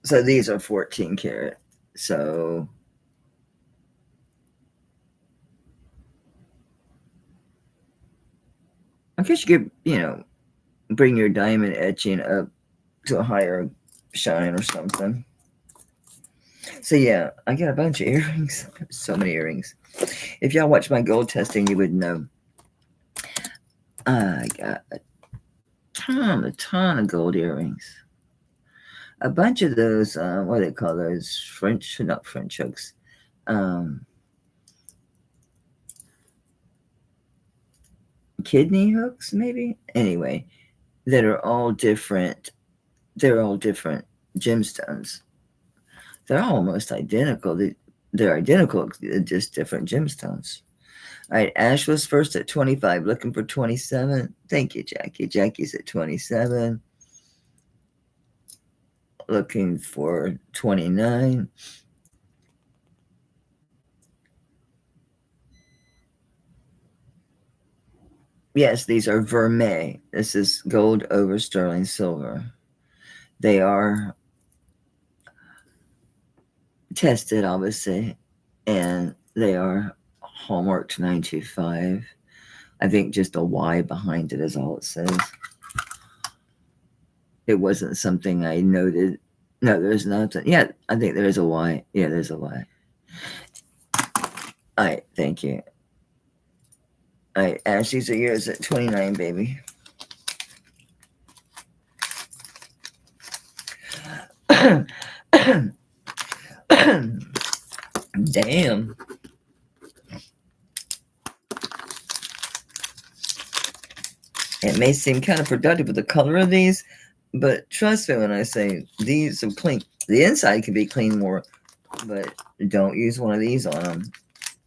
So these are 14 karat. So I guess you could, bring your diamond etching up to a higher shine or something. So yeah, I got a bunch of earrings. So many earrings. If y'all watch my gold testing, you would know. I got a ton of gold earrings. A bunch of those, what do they call those? Not French hooks. Kidney hooks, maybe? Anyway, that are all different. They're all different gemstones. They're almost identical. They're identical, just different gemstones. All right, Ash was first at 25, looking for 27. Thank you, Jackie. Jackie's at 27. Looking for 29. Yes, these are vermeil. This is gold over sterling silver. They are tested, obviously, and they are hallmarked 925. I think just a Y behind it is all it says. It wasn't something I noted. No, there's nothing. Yeah, I think there is a Y. Yeah, there's a Y. All right, thank you. All right, Ash, these are yours at 29, baby. Damn. It may seem kind of productive with the color of these, but trust me when I say these are clean. The inside can be clean more, but don't use one of these on them.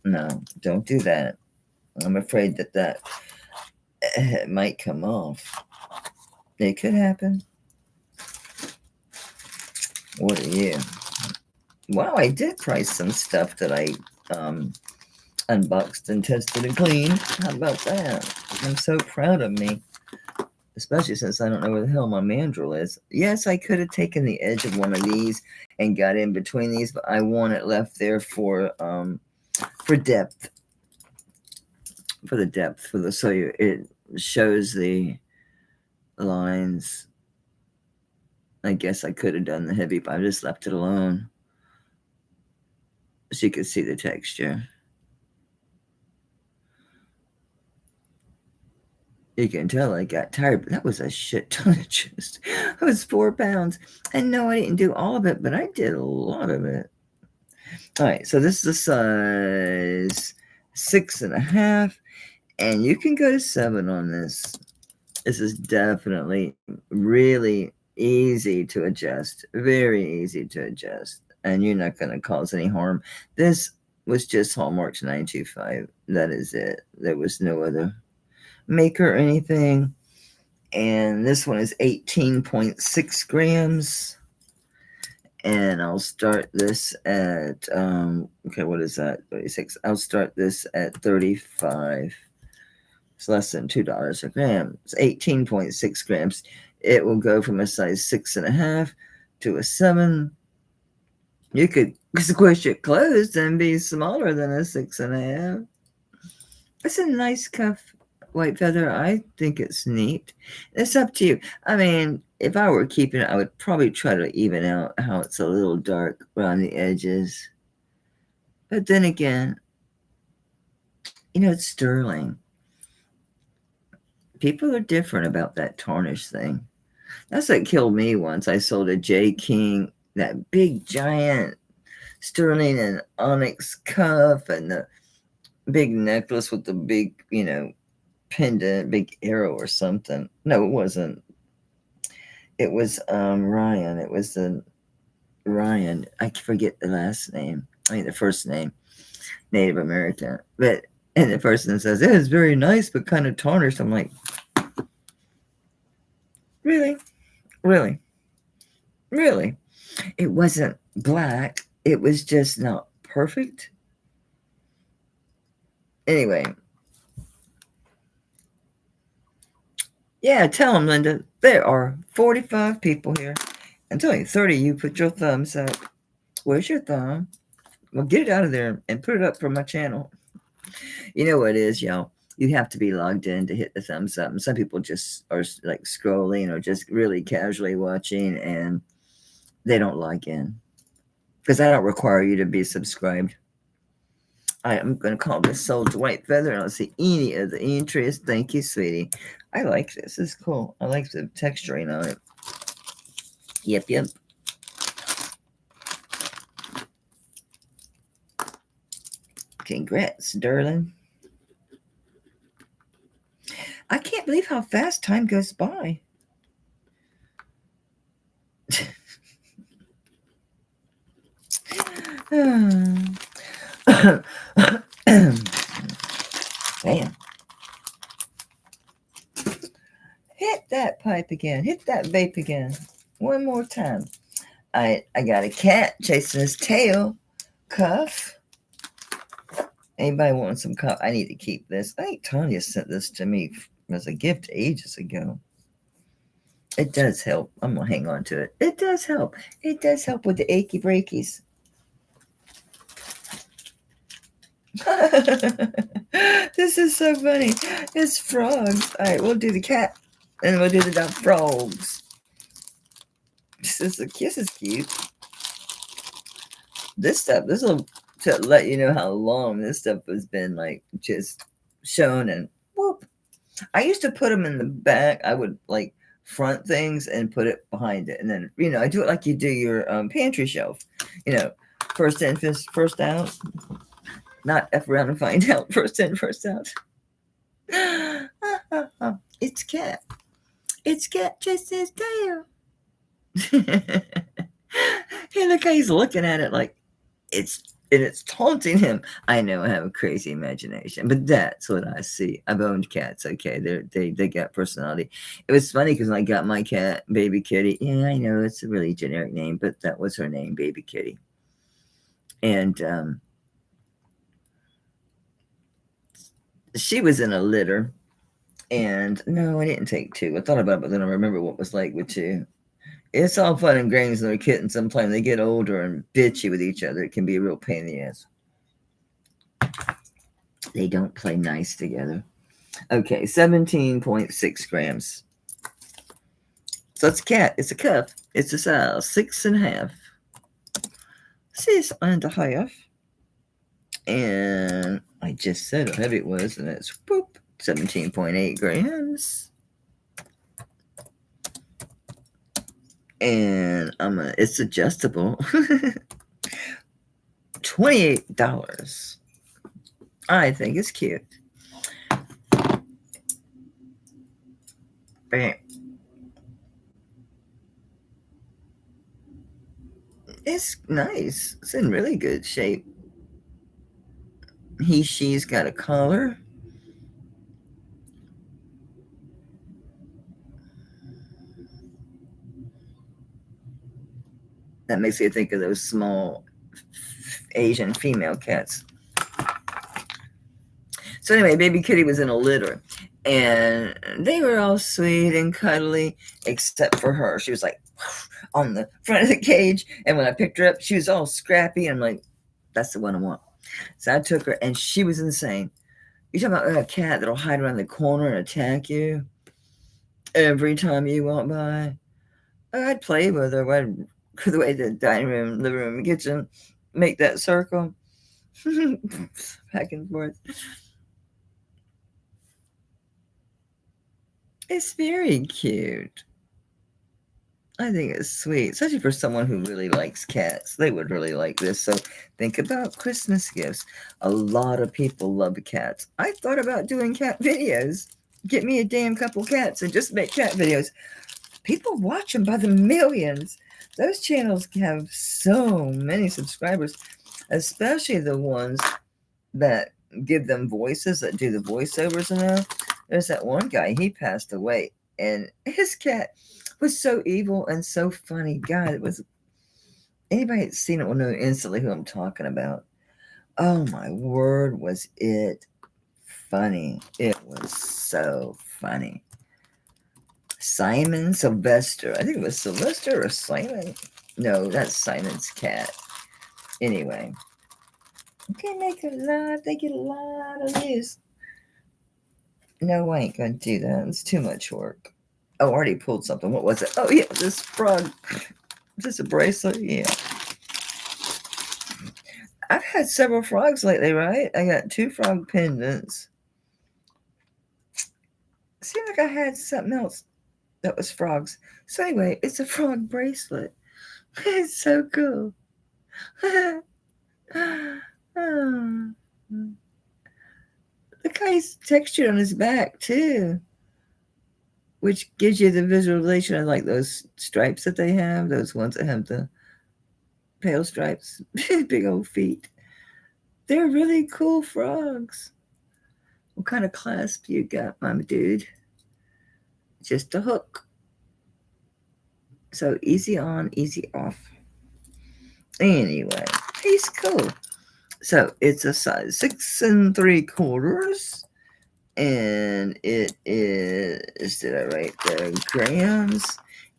No, don't do that. I'm afraid that it might come off. It could happen. What are you? Wow, I did price some stuff that I unboxed and tested and cleaned. How about that? I'm so proud of me. Especially since I don't know where the hell my mandrel is. Yes, I could have taken the edge of one of these and got in between these, but I want it left there for depth. For the depth, so it shows the lines. I guess I could have done the heavy, but I just left it alone so you could see the texture. You can tell I got tired, but that was a shit ton of juice. It was 4 pounds. And no, I didn't do all of it, but I did a lot of it. All right, so this is a size 6.5, and you can go to 7 on this. This is definitely really easy to adjust, very easy to adjust, and you're not going to cause any harm. This was just Hallmark's 925. That is it. There was no other maker or anything. And this one is 18.6 grams. And I'll start this at, okay, what is that? 36. I'll start this at 35. It's less than $2 a gram. It's 18.6 grams. It will go from a size 6.5 to a 7. You could squish it closed and be smaller than a 6.5. It's a nice cuff, white feather. I think it's neat. It's up to you. I mean, if I were keeping it, I would probably try to even out how it's a little dark around the edges. But then again, you know, it's sterling. People are different about that tarnish thing. That's what killed me once. I sold a J. King, that big giant sterling and onyx cuff and the big necklace with the big, you know, pendant, big arrow or something. No, it wasn't. It was Ryan. It was the Ryan. I forget the last name. I mean, the first name, Native American. But, and the person says, it is very nice, but kind of tarnished. I'm like, really? Really? Really? It wasn't black. It was just not perfect. Anyway. Yeah, tell them, Linda, there are 45 people here. And only 30 you put your thumbs up. Where's your thumb? Well, get it out of there and put it up for my channel. You know what it is, y'all? You have to be logged in to hit the thumbs up. And some people just are like scrolling or just really casually watching and they don't log in. Because I don't require you to be subscribed. I'm going to call this Sold to White Feather. I don't see any of the entries. Thank you, sweetie. I like this. It's cool. I like the texturing on it. Yep, yep. Congrats, darling. I can't believe how fast time goes by. Damn. Hit that pipe again. Hit that vape again. One more time. I got a cat chasing his tail. Cuff. Anybody want some cuff? I need to keep this. I think Tanya sent this to me as a gift ages ago. It does help. I'm going to hang on to it. It does help. It does help with the achy breakies. This is so funny. It's frogs. All right, we'll do the cat. And we'll do the frogs. This is cute. This stuff, this will to let you know how long this stuff has been like just shown and whoop. I used to put them in the back. I would like front things and put it behind it. And then, you know, I do it like you do your pantry shelf. You know, first in, first out. Not F around and find out. First in, first out. It's cat. It's cat just his tail. Hey, look how he's looking at it like it's taunting him. I know I have a crazy imagination, but that's what I see. I've owned cats. Okay, they got personality. It was funny because when I got my cat, Baby Kitty. Yeah, I know it's a really generic name, but that was her name, Baby Kitty. And she was in a litter. And no, I didn't take 2. I thought about it, but then I remember what it was like with 2. It's all fun and games when they're kittens. Sometimes they get older and bitchy with each other. It can be a real pain in the ass. They don't play nice together. Okay, 17.6 grams. So it's a cat. It's a cuff. It's a size 6.5. 6.5. And I just said how heavy it was, and it's whoop, 17.8 grams. And it's adjustable. $28. I think it's cute. Bam. It's nice. It's in really good shape. She's got a collar. That makes you think of those small Asian female cats. So anyway, baby kitty was in a litter, and they were all sweet and cuddly, except for her. She was like on the front of the cage, and when I picked her up, she was all scrappy. And I'm like, that's the one I want. So I took her, and she was insane. You talking about a cat that'll hide around the corner and attack you every time you walk by? I'd play with her. I'd go the way the dining room, living room, kitchen, make that circle, back and forth. It's very cute. I think it's sweet, especially for someone who really likes cats. They would really like this. So think about Christmas gifts. A lot of people love cats. I thought about doing cat videos. Get me a damn couple cats and just make cat videos. People watch them by the millions. Those channels have so many subscribers, especially the ones that give them voices, that do the voiceovers and all. There's that one guy, he passed away, and his cat was so evil and so funny. God, it was, anybody that's seen it will know instantly who I'm talking about. Oh my word, was it funny. It was so funny. Simon Sylvester. I think it was Sylvester or Simon. No, that's Simon's cat. Anyway. Okay, they get a lot of views. No, I ain't gonna do that. It's too much work. Oh, I already pulled something. What was it? Oh yeah, this frog. Is this a bracelet? Yeah. I've had several frogs lately, right? I got 2 frog pendants. Seemed like I had something else that was frogs. So anyway, it's a frog bracelet. It's so cool. Oh. Look how he's textured on his back too, which gives you the visualization of like those stripes that they have, those ones that have the pale stripes, big old feet. They're really cool frogs. What kind of clasp you got, my dude? Just a hook. So easy on, easy off. Anyway, he's cool. So it's a size 6 3/4, and it is, did I write there, grams?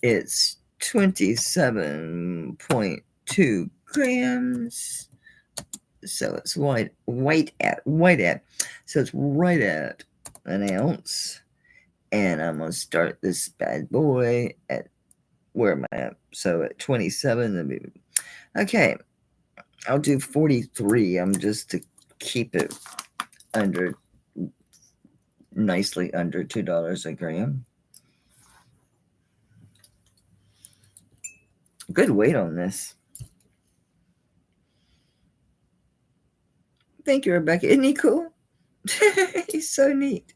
It's 27.2 grams. So it's white at. So it's right at an ounce. And I'm going to start this bad boy at, where am I at? So at 27. Okay. I'll do 43. I'm just to keep it under, nicely under $2 a gram. Good weight on this. Thank you, Rebecca. Isn't he cool? He's so neat.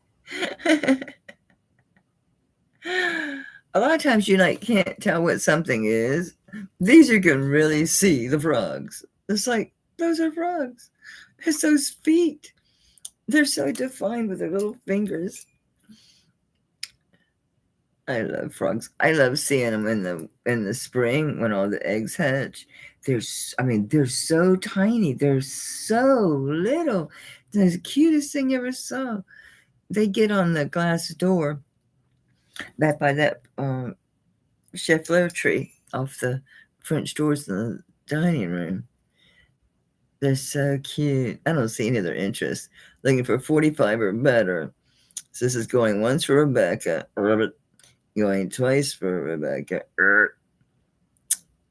A lot of times you can't tell what something is. These you can really see the frogs. It's like, those are frogs. It's those feet. They're so defined with their little fingers. I love frogs. I love seeing them in the spring when all the eggs hatch. They're so tiny. They're so little. They're the cutest thing you ever saw. They get on the glass door back by that chef Flair tree off the French doors in the dining room. They're so cute. I don't see any other interest. Looking for 45 or better. So this is going once for Rebecca. Going twice for Rebecca.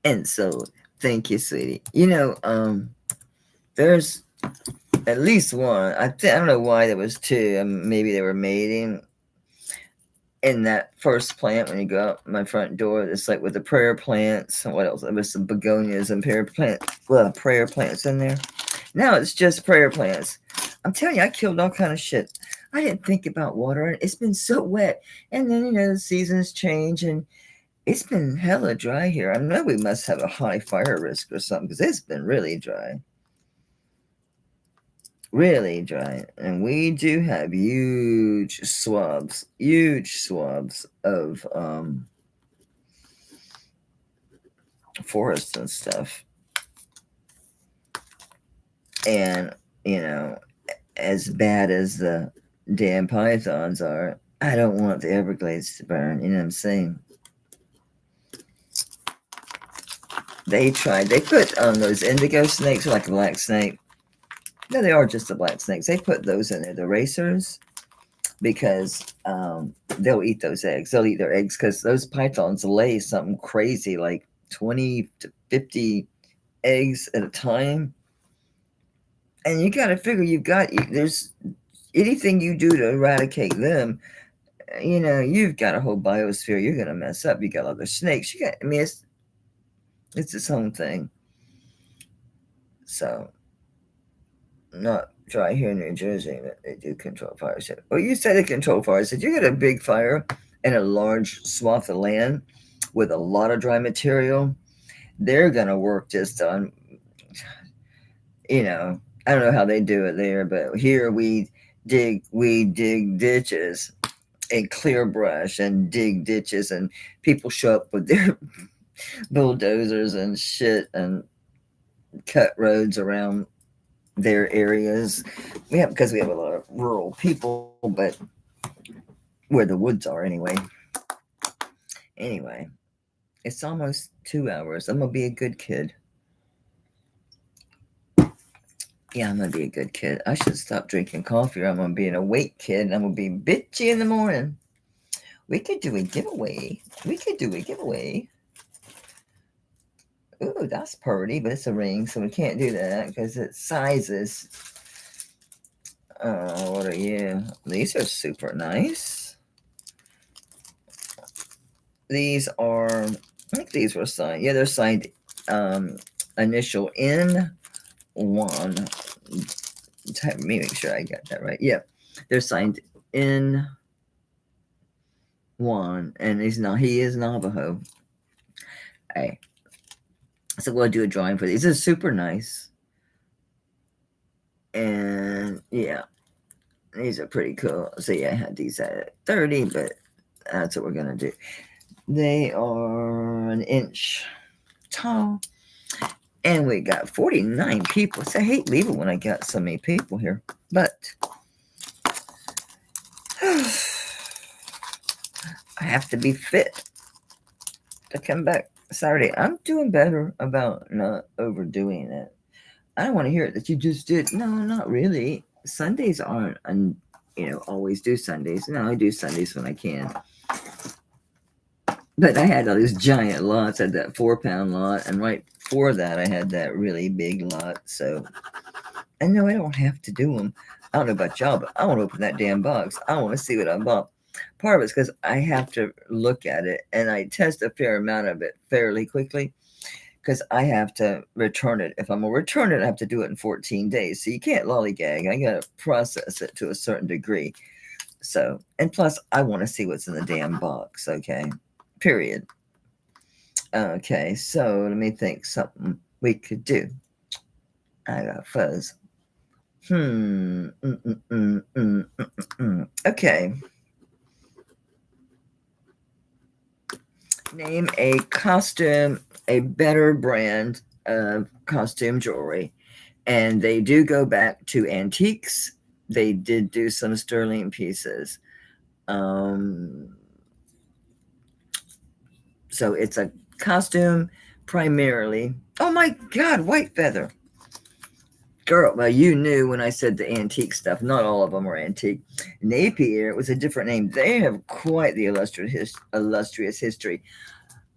And so, thank you, sweetie. There's At least one. I don't know why there was two. Maybe they were mating. In that first plant, when you go out my front door, it's like with the prayer plants. What else? There was some begonias and prayer plants in there. Now it's just prayer plants. I'm telling you, I killed all kind of shit. I didn't think about watering. It's been so wet. And then, the seasons change, and it's been hella dry here. I know we must have a high fire risk or something, because it's been really dry. Really dry. And we do have huge swabs of forests and stuff. And, as bad as the damn pythons are, I don't want the Everglades to burn. You know what I'm saying? They put those indigo snakes, like a black snake. No, they are just the black snakes. They put those in there, the racers, because they'll eat those eggs. They'll eat their eggs because those pythons lay something crazy, like 20 to 50 eggs at a time. And you got to figure there's anything you do to eradicate them, you've got a whole biosphere you're going to mess up. You got other snakes. It's its own thing. So, not dry here in New Jersey, but they do control fires. Well, you said they control fires. If you get a big fire in a large swath of land with a lot of dry material, they're going to work just on, I don't know how they do it there, but here we dig ditches and clear brush and dig ditches, and people show up with their bulldozers and shit and cut roads around their areas. Because we have a lot of rural people, but where the woods are anyway. Anyway, it's almost 2 hours. I'm gonna be a good kid. Yeah, I'm gonna be a good kid. I should stop drinking coffee, or I'm gonna be an awake kid, and I'm gonna be bitchy in the morning. We could do a giveaway. Ooh, that's pretty, but it's a ring, so we can't do that because it's sizes. What are you? These are super nice. These are, I think these were signed. Yeah, they're signed initial N1. Let me make sure I got that right. Yeah, they're signed N1, and he is Navajo. Hey. So we'll do a drawing for these. This is super nice. And yeah, these are pretty cool. So yeah, I had these at 30, but that's what we're going to do. They are an inch tall. And we got 49 people. So I hate leaving when I got so many people here. But I have to be fit to come back Saturday. I'm doing better about not overdoing it. I don't want to hear it that you just did. No, not really. Sundays aren't, always do Sundays. No, I do Sundays when I can. But I had all these giant lots. I had that 4-pound lot, and right before that, I had that really big lot. So, I know I don't have to do them. I don't know about y'all, but I want to open that damn box. I want to see what I bought. Part of it's because I have to look at it, and I test a fair amount of it fairly quickly because I have to return it. If I'm going to return it, I have to do it in 14 days. So you can't lollygag. I got to process it to a certain degree. So, and plus, I want to see what's in the damn box, okay? Period. Okay, so let me think something we could do. I got fuzz. Okay. Name a costume, a better brand of costume jewelry. And they do go back to antiques. They did do some sterling pieces. So it's a costume primarily. Oh my God, white feather. Girl, well, you knew when I said the antique stuff. Not all of them are antique. Napier was a different name. They have quite the illustrious history.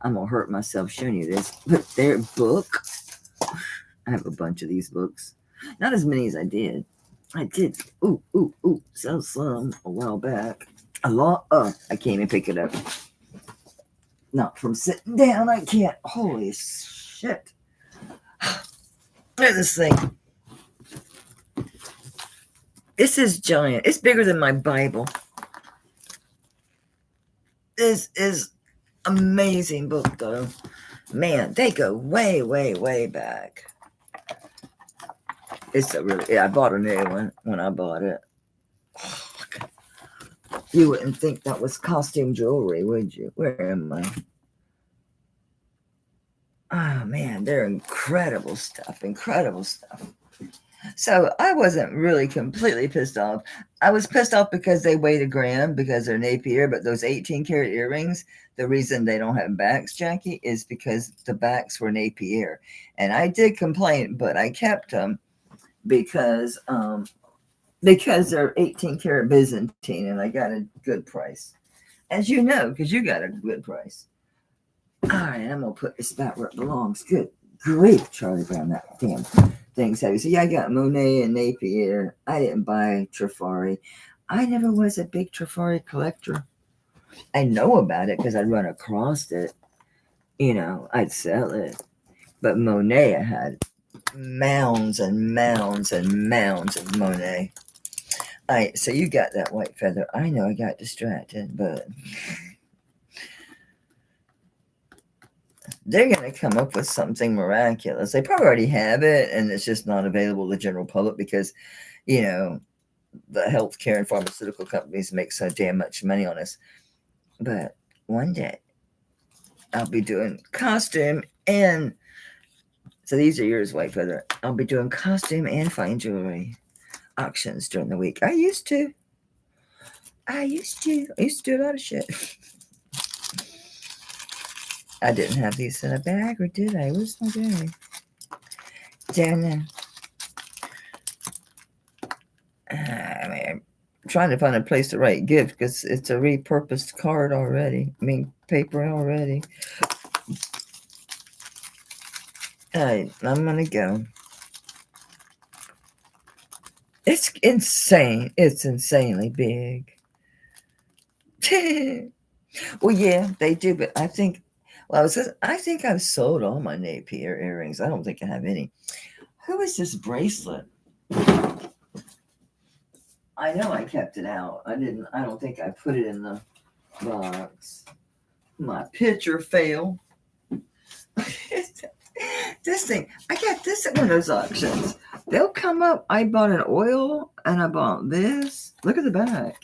I'm going to hurt myself showing you this. But their book, I have a bunch of these books. Not as many as I did. I did, sell some a while back. A lot. I can't even pick it up. Not from sitting down. I can't. Holy shit. Look at this thing. This is giant. It's bigger than my Bible. This is amazing book, though. Man, they go way, way, way back. It's a really, yeah, I bought a new one when I bought it. You wouldn't think that was costume jewelry, would you? Where am I? Oh, man, they're incredible stuff. Incredible stuff. So I wasn't really completely pissed off. I was pissed off because they weighed a gram because they're Napier, but those 18-karat earrings, the reason they don't have backs, Jackie, is because the backs were Napier. And I did complain, but I kept them because they're 18-karat Byzantine, and I got a good price. As you know, because you got a good price. All right, I'm going to put this back where it belongs. Good grief, Charlie Brown, that damn thing's heavy. So, yeah, I got Monet and Napier. I didn't buy Trifari. I never was a big Trifari collector. I know about it because I'd run across it. You know, I'd sell it. But Monet, I had mounds and mounds and mounds of Monet. All right, so you got that white feather. I know I got distracted, but they're going to come up with something miraculous. They probably already have it, and it's just not available to the general public because, you know, the healthcare and pharmaceutical companies make so damn much money on us. But one day, I'll be doing costume and... So these are yours, white feather. I'll be doing costume and fine jewelry auctions during the week. I used to do a lot of shit. I didn't have these in a bag, or did I? Where's my bag? Down there. I'm trying to find a place to write gift because it's a repurposed card already. I mean, paper already. All right, I'm going to go. It's insane. It's insanely big. Well, yeah, they do, but I think, well, I think I've sold all my Napier earrings. I don't think I have any. Who is this bracelet? I know I kept it out. I don't think I put it in the box. My picture failed. This thing, I got this at one of those auctions. They'll come up. I bought an oil and I bought this. Look at the back.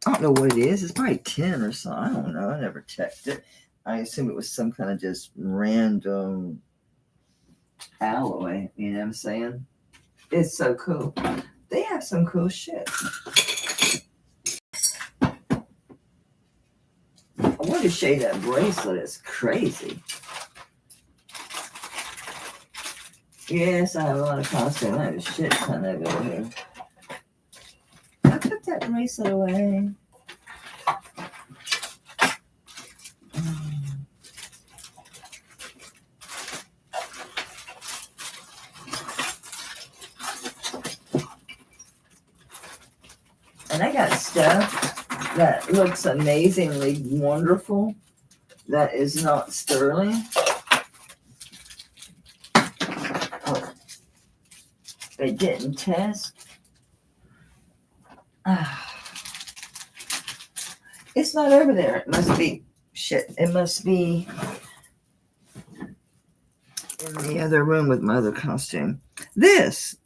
I don't know what it is. It's probably tin or something. I don't know. I never checked it. I assume it was some kind of just random alloy. You know what I'm saying? It's so cool. They have some cool shit. I want to show you that bracelet. It's crazy. Yes, I have a lot of costume. I have a shit ton of it over here. I put that bracelet away. And I got stuff that looks amazingly wonderful that is not sterling. They didn't test. It's not over there. It must be shit. It must be in the other room with my other costume. These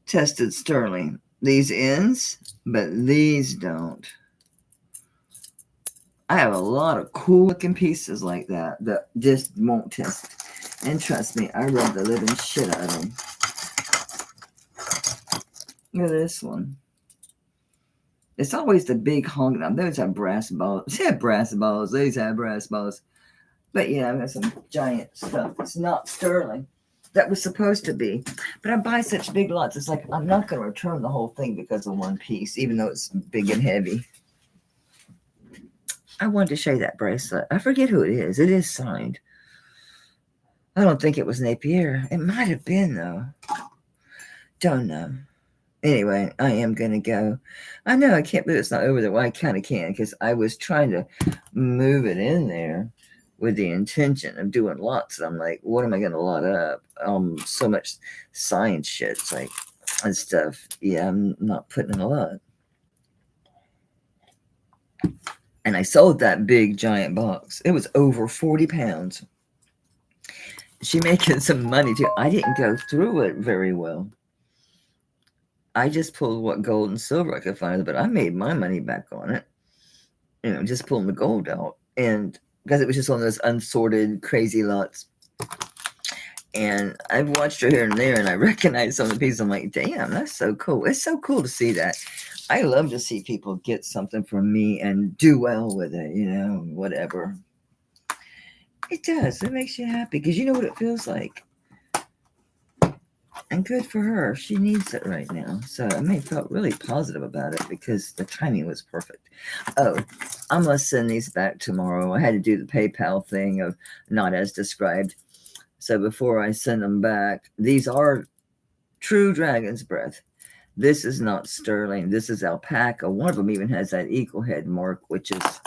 tested sterling. These ends, but these don't. I have a lot of cool looking pieces like that just won't test. And trust me, I rub the living shit out of them. Look at this one. It's always the big honk. Now, those have brass balls. Yeah, brass balls. These have brass balls. But yeah, I've got some giant stuff that's not sterling. That was supposed to be. But I buy such big lots. It's like I'm not going to return the whole thing because of one piece, even though it's big and heavy. I wanted to show you that bracelet. I forget who it is. It is signed. I don't think it was Napier. It might have been, though. Don't know. Anyway, I am going to go. I know I can't believe it's not over there. Well, I kind of can because I was trying to move it in there with the intention of doing lots. I'm like, what am I going to lot up? So much science shit. It's like, and stuff. Yeah, I'm not putting in a lot. And I sold that big giant box. It was over 40 pounds. She making some money too. I didn't go through it very well. I just pulled what gold and silver I could find, but I made my money back on it. You know, just pulling the gold out. And because it was just one of those unsorted, crazy lots. And I've watched her here and there, and I recognize some of the pieces. I'm like, damn, that's so cool. It's so cool to see that. I love to see people get something from me and do well with it, you know, whatever. It does. It makes you happy because you know what it feels like. And good for her. She needs it right now. So I felt really positive about it because the timing was perfect. Oh, I'm going to send these back tomorrow. I had to do the PayPal thing of not as described. So before I send them back, these are true dragon's breath. This is not sterling. This is alpaca. One of them even has that eagle head mark, which is,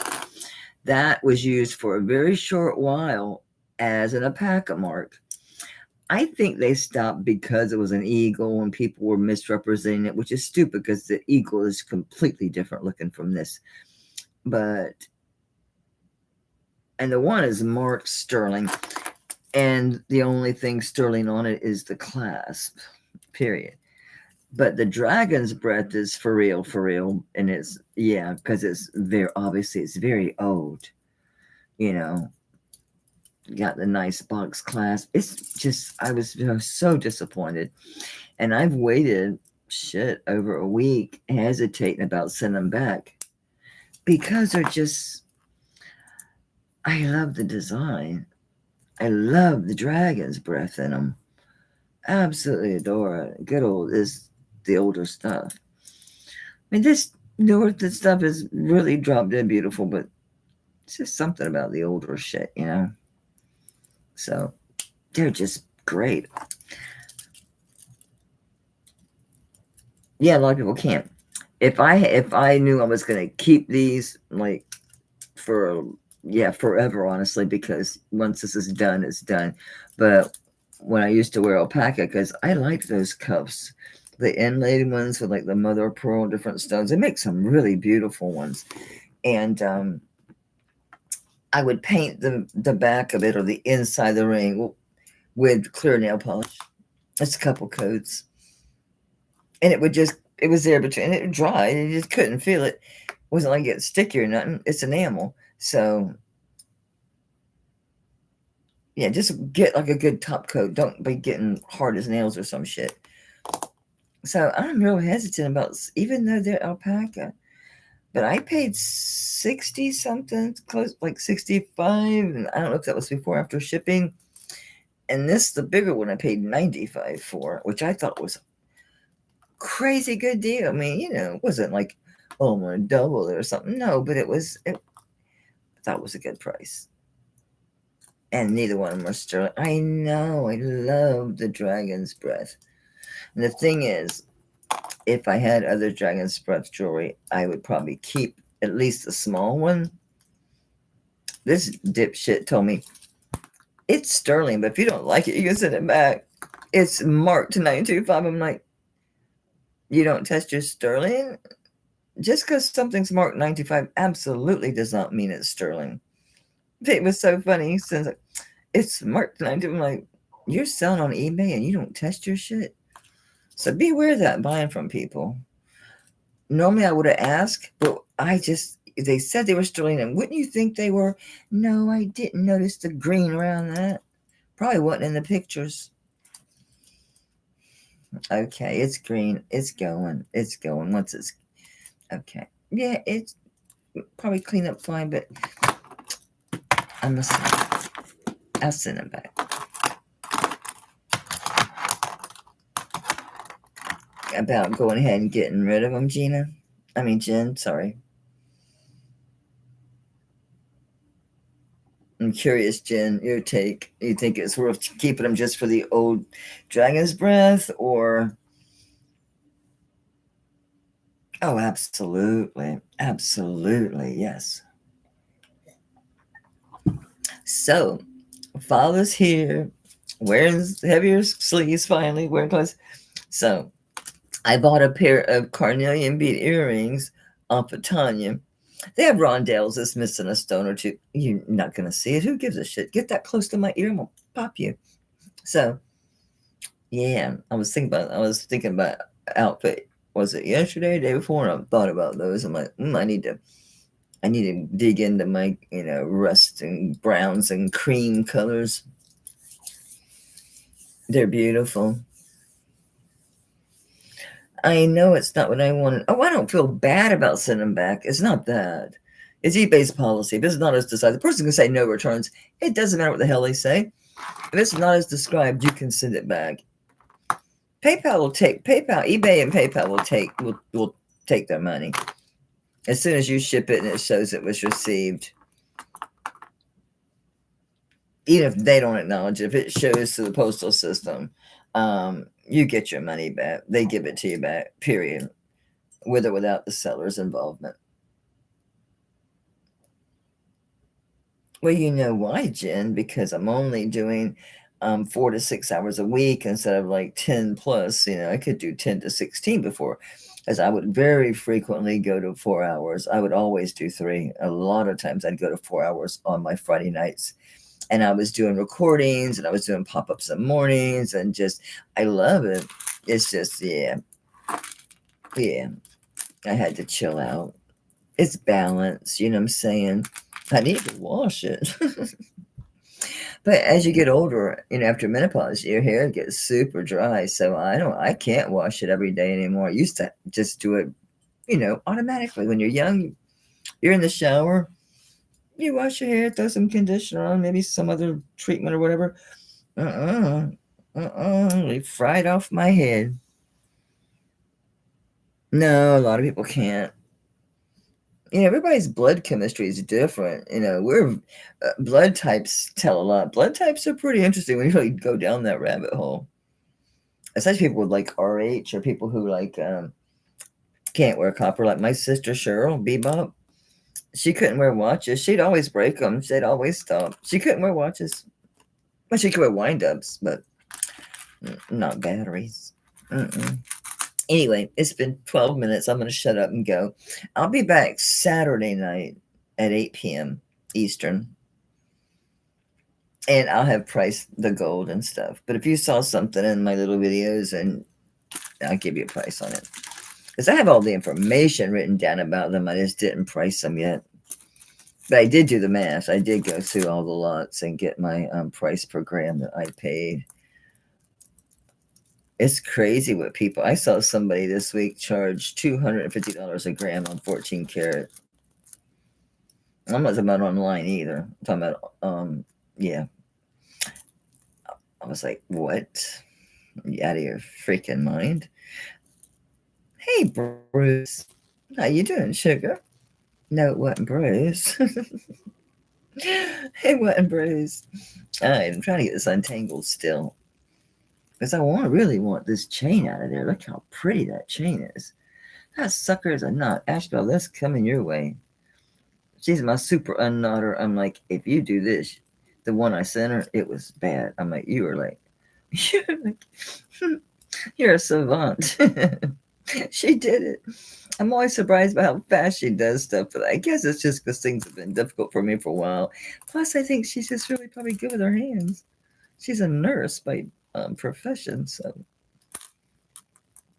that was used for a very short while as an alpaca mark. I think they stopped because it was an eagle and people were misrepresenting it, which is stupid because the eagle is completely different looking from this. But, and the one is marked sterling. And the only thing sterling on it is the clasp, period. But the dragon's breath is for real. And it's, yeah, because it's very, obviously it's very old, you know. Got the nice box clasp. It's just, I was so disappointed. And I've waited, over a week, hesitating about sending them back. Because they're just, I love the design. I love the dragon's breath in them. Absolutely adore it. Good old is the older stuff. I mean, this newer stuff is really dropped in beautiful, but it's just something about the older shit, you know? So they're just great. Yeah, a lot of people can't. If I knew I was gonna keep these like for forever, honestly, because once this is done, it's done. But when I used to wear alpaca, because I like those cuffs, the inlaid ones with like the mother of pearl, different stones, they make some really beautiful ones. And I would paint the back of it or the inside of the ring with clear nail polish. It's a couple coats. And it was there between, and it would dry, and you just couldn't feel it. It wasn't like it's sticky or nothing. It's enamel. So yeah, just get like a good top coat. Don't be getting hard as nails or some shit. So I'm real hesitant about, even though they're alpaca, but I paid 60 something, close like 65, and I don't know if that was before or after shipping. And this, the bigger one, I paid 95 for, which I thought was crazy good deal. I mean, you know, it wasn't like, oh, I'm gonna double it or something. No, but I thought it was a good price. And neither one of them are sterling. I know, I love the dragon's breath. And the thing is, if I had other dragon's breath jewelry, I would probably keep at least a small one. This dipshit told me it's sterling, but if you don't like it, you can send it back. It's marked to 925. I'm like, you don't test your sterling? Just because something's marked 95 absolutely does not mean it's sterling. It was so funny since it's marked 92. I'm like, you're selling on eBay and you don't test your shit? So beware of that buying from people. Normally I would have asked, but they said they were sterling, and wouldn't you think they were? No, I didn't notice the green around that. Probably wasn't in the pictures. Okay, it's green. It's going. It's going. Once it's okay. Yeah, it's probably clean up fine, but I'll send it back. About going ahead and getting rid of them, Jen, sorry. I'm curious, Jen, your take. You think it's worth keeping them just for the old dragon's breath, or Oh, absolutely. Absolutely. Yes. So, father's here, wearing heavier sleeves finally, wearing clothes. So, I bought a pair of carnelian bead earrings off of Tanya. They have rondelles that's missing a stone or two. You're not going to see it. Who gives a shit? Get that close to my ear and I'll pop you. So, yeah, I was thinking about outfit. Was it yesterday, day before? And I thought about those. I'm like, I need to dig into my, rust and browns and cream colors. They're beautiful. I know it's not what I wanted. Oh, I don't feel bad about sending them back. It's not that. It's eBay's policy. If it's not as decided, the person can say no returns. It doesn't matter what the hell they say. If it's not as described, you can send it back. eBay and PayPal will take their money as soon as you ship it and it shows it was received. Even if they don't acknowledge it, if it shows to the postal system, you get your money back. They give it to you back, period, with or without the seller's involvement. Well, you know why, Jen? Because I'm only doing 4 to 6 hours a week instead of like 10 plus. I could do 10 to 16 before, as I would very frequently go to 4 hours. I would always do 3. A lot of times I'd go to 4 hours on my Friday nights. And I was doing recordings and I was doing pop-ups in mornings and just, I love it. It's just, yeah, I had to chill out. It's balance, you know what I'm saying? I need to wash it. But as you get older, after menopause, your hair gets super dry. So I can't wash it every day anymore. I used to just do it, automatically. When you're young, you're in the shower, you wash your hair, throw some conditioner on, maybe some other treatment or whatever. They fried off my head. No, a lot of people can't. Everybody's blood chemistry is different. We're blood types tell a lot. Blood types are pretty interesting when you really go down that rabbit hole. Especially people with like RH or people who like can't wear copper. Like my sister Cheryl Bebop, she couldn't wear watches. She'd always break them. She'd always stop. She couldn't wear watches. Well, she could wear wind-ups, but not batteries. Anyway, it's been 12 minutes. I'm going to shut up and go. I'll be back Saturday night at 8 p.m. Eastern. And I'll have priced the gold and stuff. But if you saw something in my little videos, and I'll give you a price on it. Because I have all the information written down about them. I just didn't price them yet. But I did do the math. I did go through all the lots and get my price per gram that I paid. It's crazy what people. I saw somebody this week charge $250 a gram on 14 karat. I'm not talking about online either. I'm talking about yeah. I was like, what? You out of your freaking mind? Hey, Bruce. How you doing, sugar? No, it wasn't Bruce. It wasn't Bruce. I'm trying to get this untangled still. Because I really want this chain out of there. Look how pretty that chain is. That sucker is a knot. Ashbel, that's coming your way. She's my super unknotter. I'm like, if you do this, the one I sent her, it was bad. I'm like, you're a savant. She did it. I'm always surprised by how fast she does stuff, but I guess it's just because things have been difficult for me for a while. Plus, I think she's just really probably good with her hands. She's a nurse by profession, so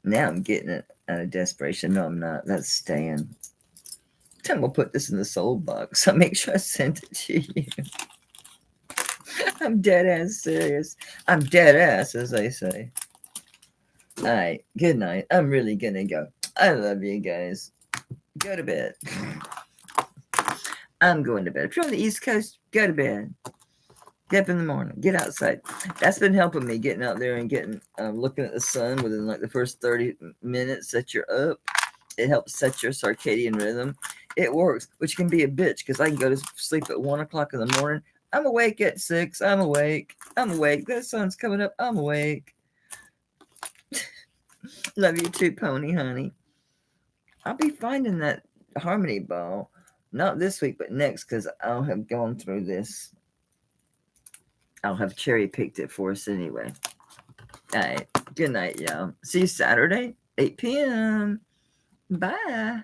now I'm getting it out of desperation. No, I'm not. That's staying. I'm gonna put this in the soul box. I'll make sure I send it to you. I'm dead ass serious. I'm dead ass, as they say. All right, good night. I'm really gonna go. I love you guys. Go to bed. I'm going to bed. If you're on the East Coast, go to bed. Get up in the morning. Get outside. That's been helping me, getting out there and getting looking at the sun within like the first 30 minutes that you're up. It helps set your circadian rhythm. It works, which can be a bitch because I can go to sleep at 1 o'clock in the morning. I'm awake at 6. I'm awake. The sun's coming up. I'm awake. Love you too, Pony, honey. I'll be finding that harmony ball. Not this week, but next, because I'll have gone through this. I'll have cherry picked it for us anyway. All right. Good night, y'all. See you Saturday, 8 p.m. Bye.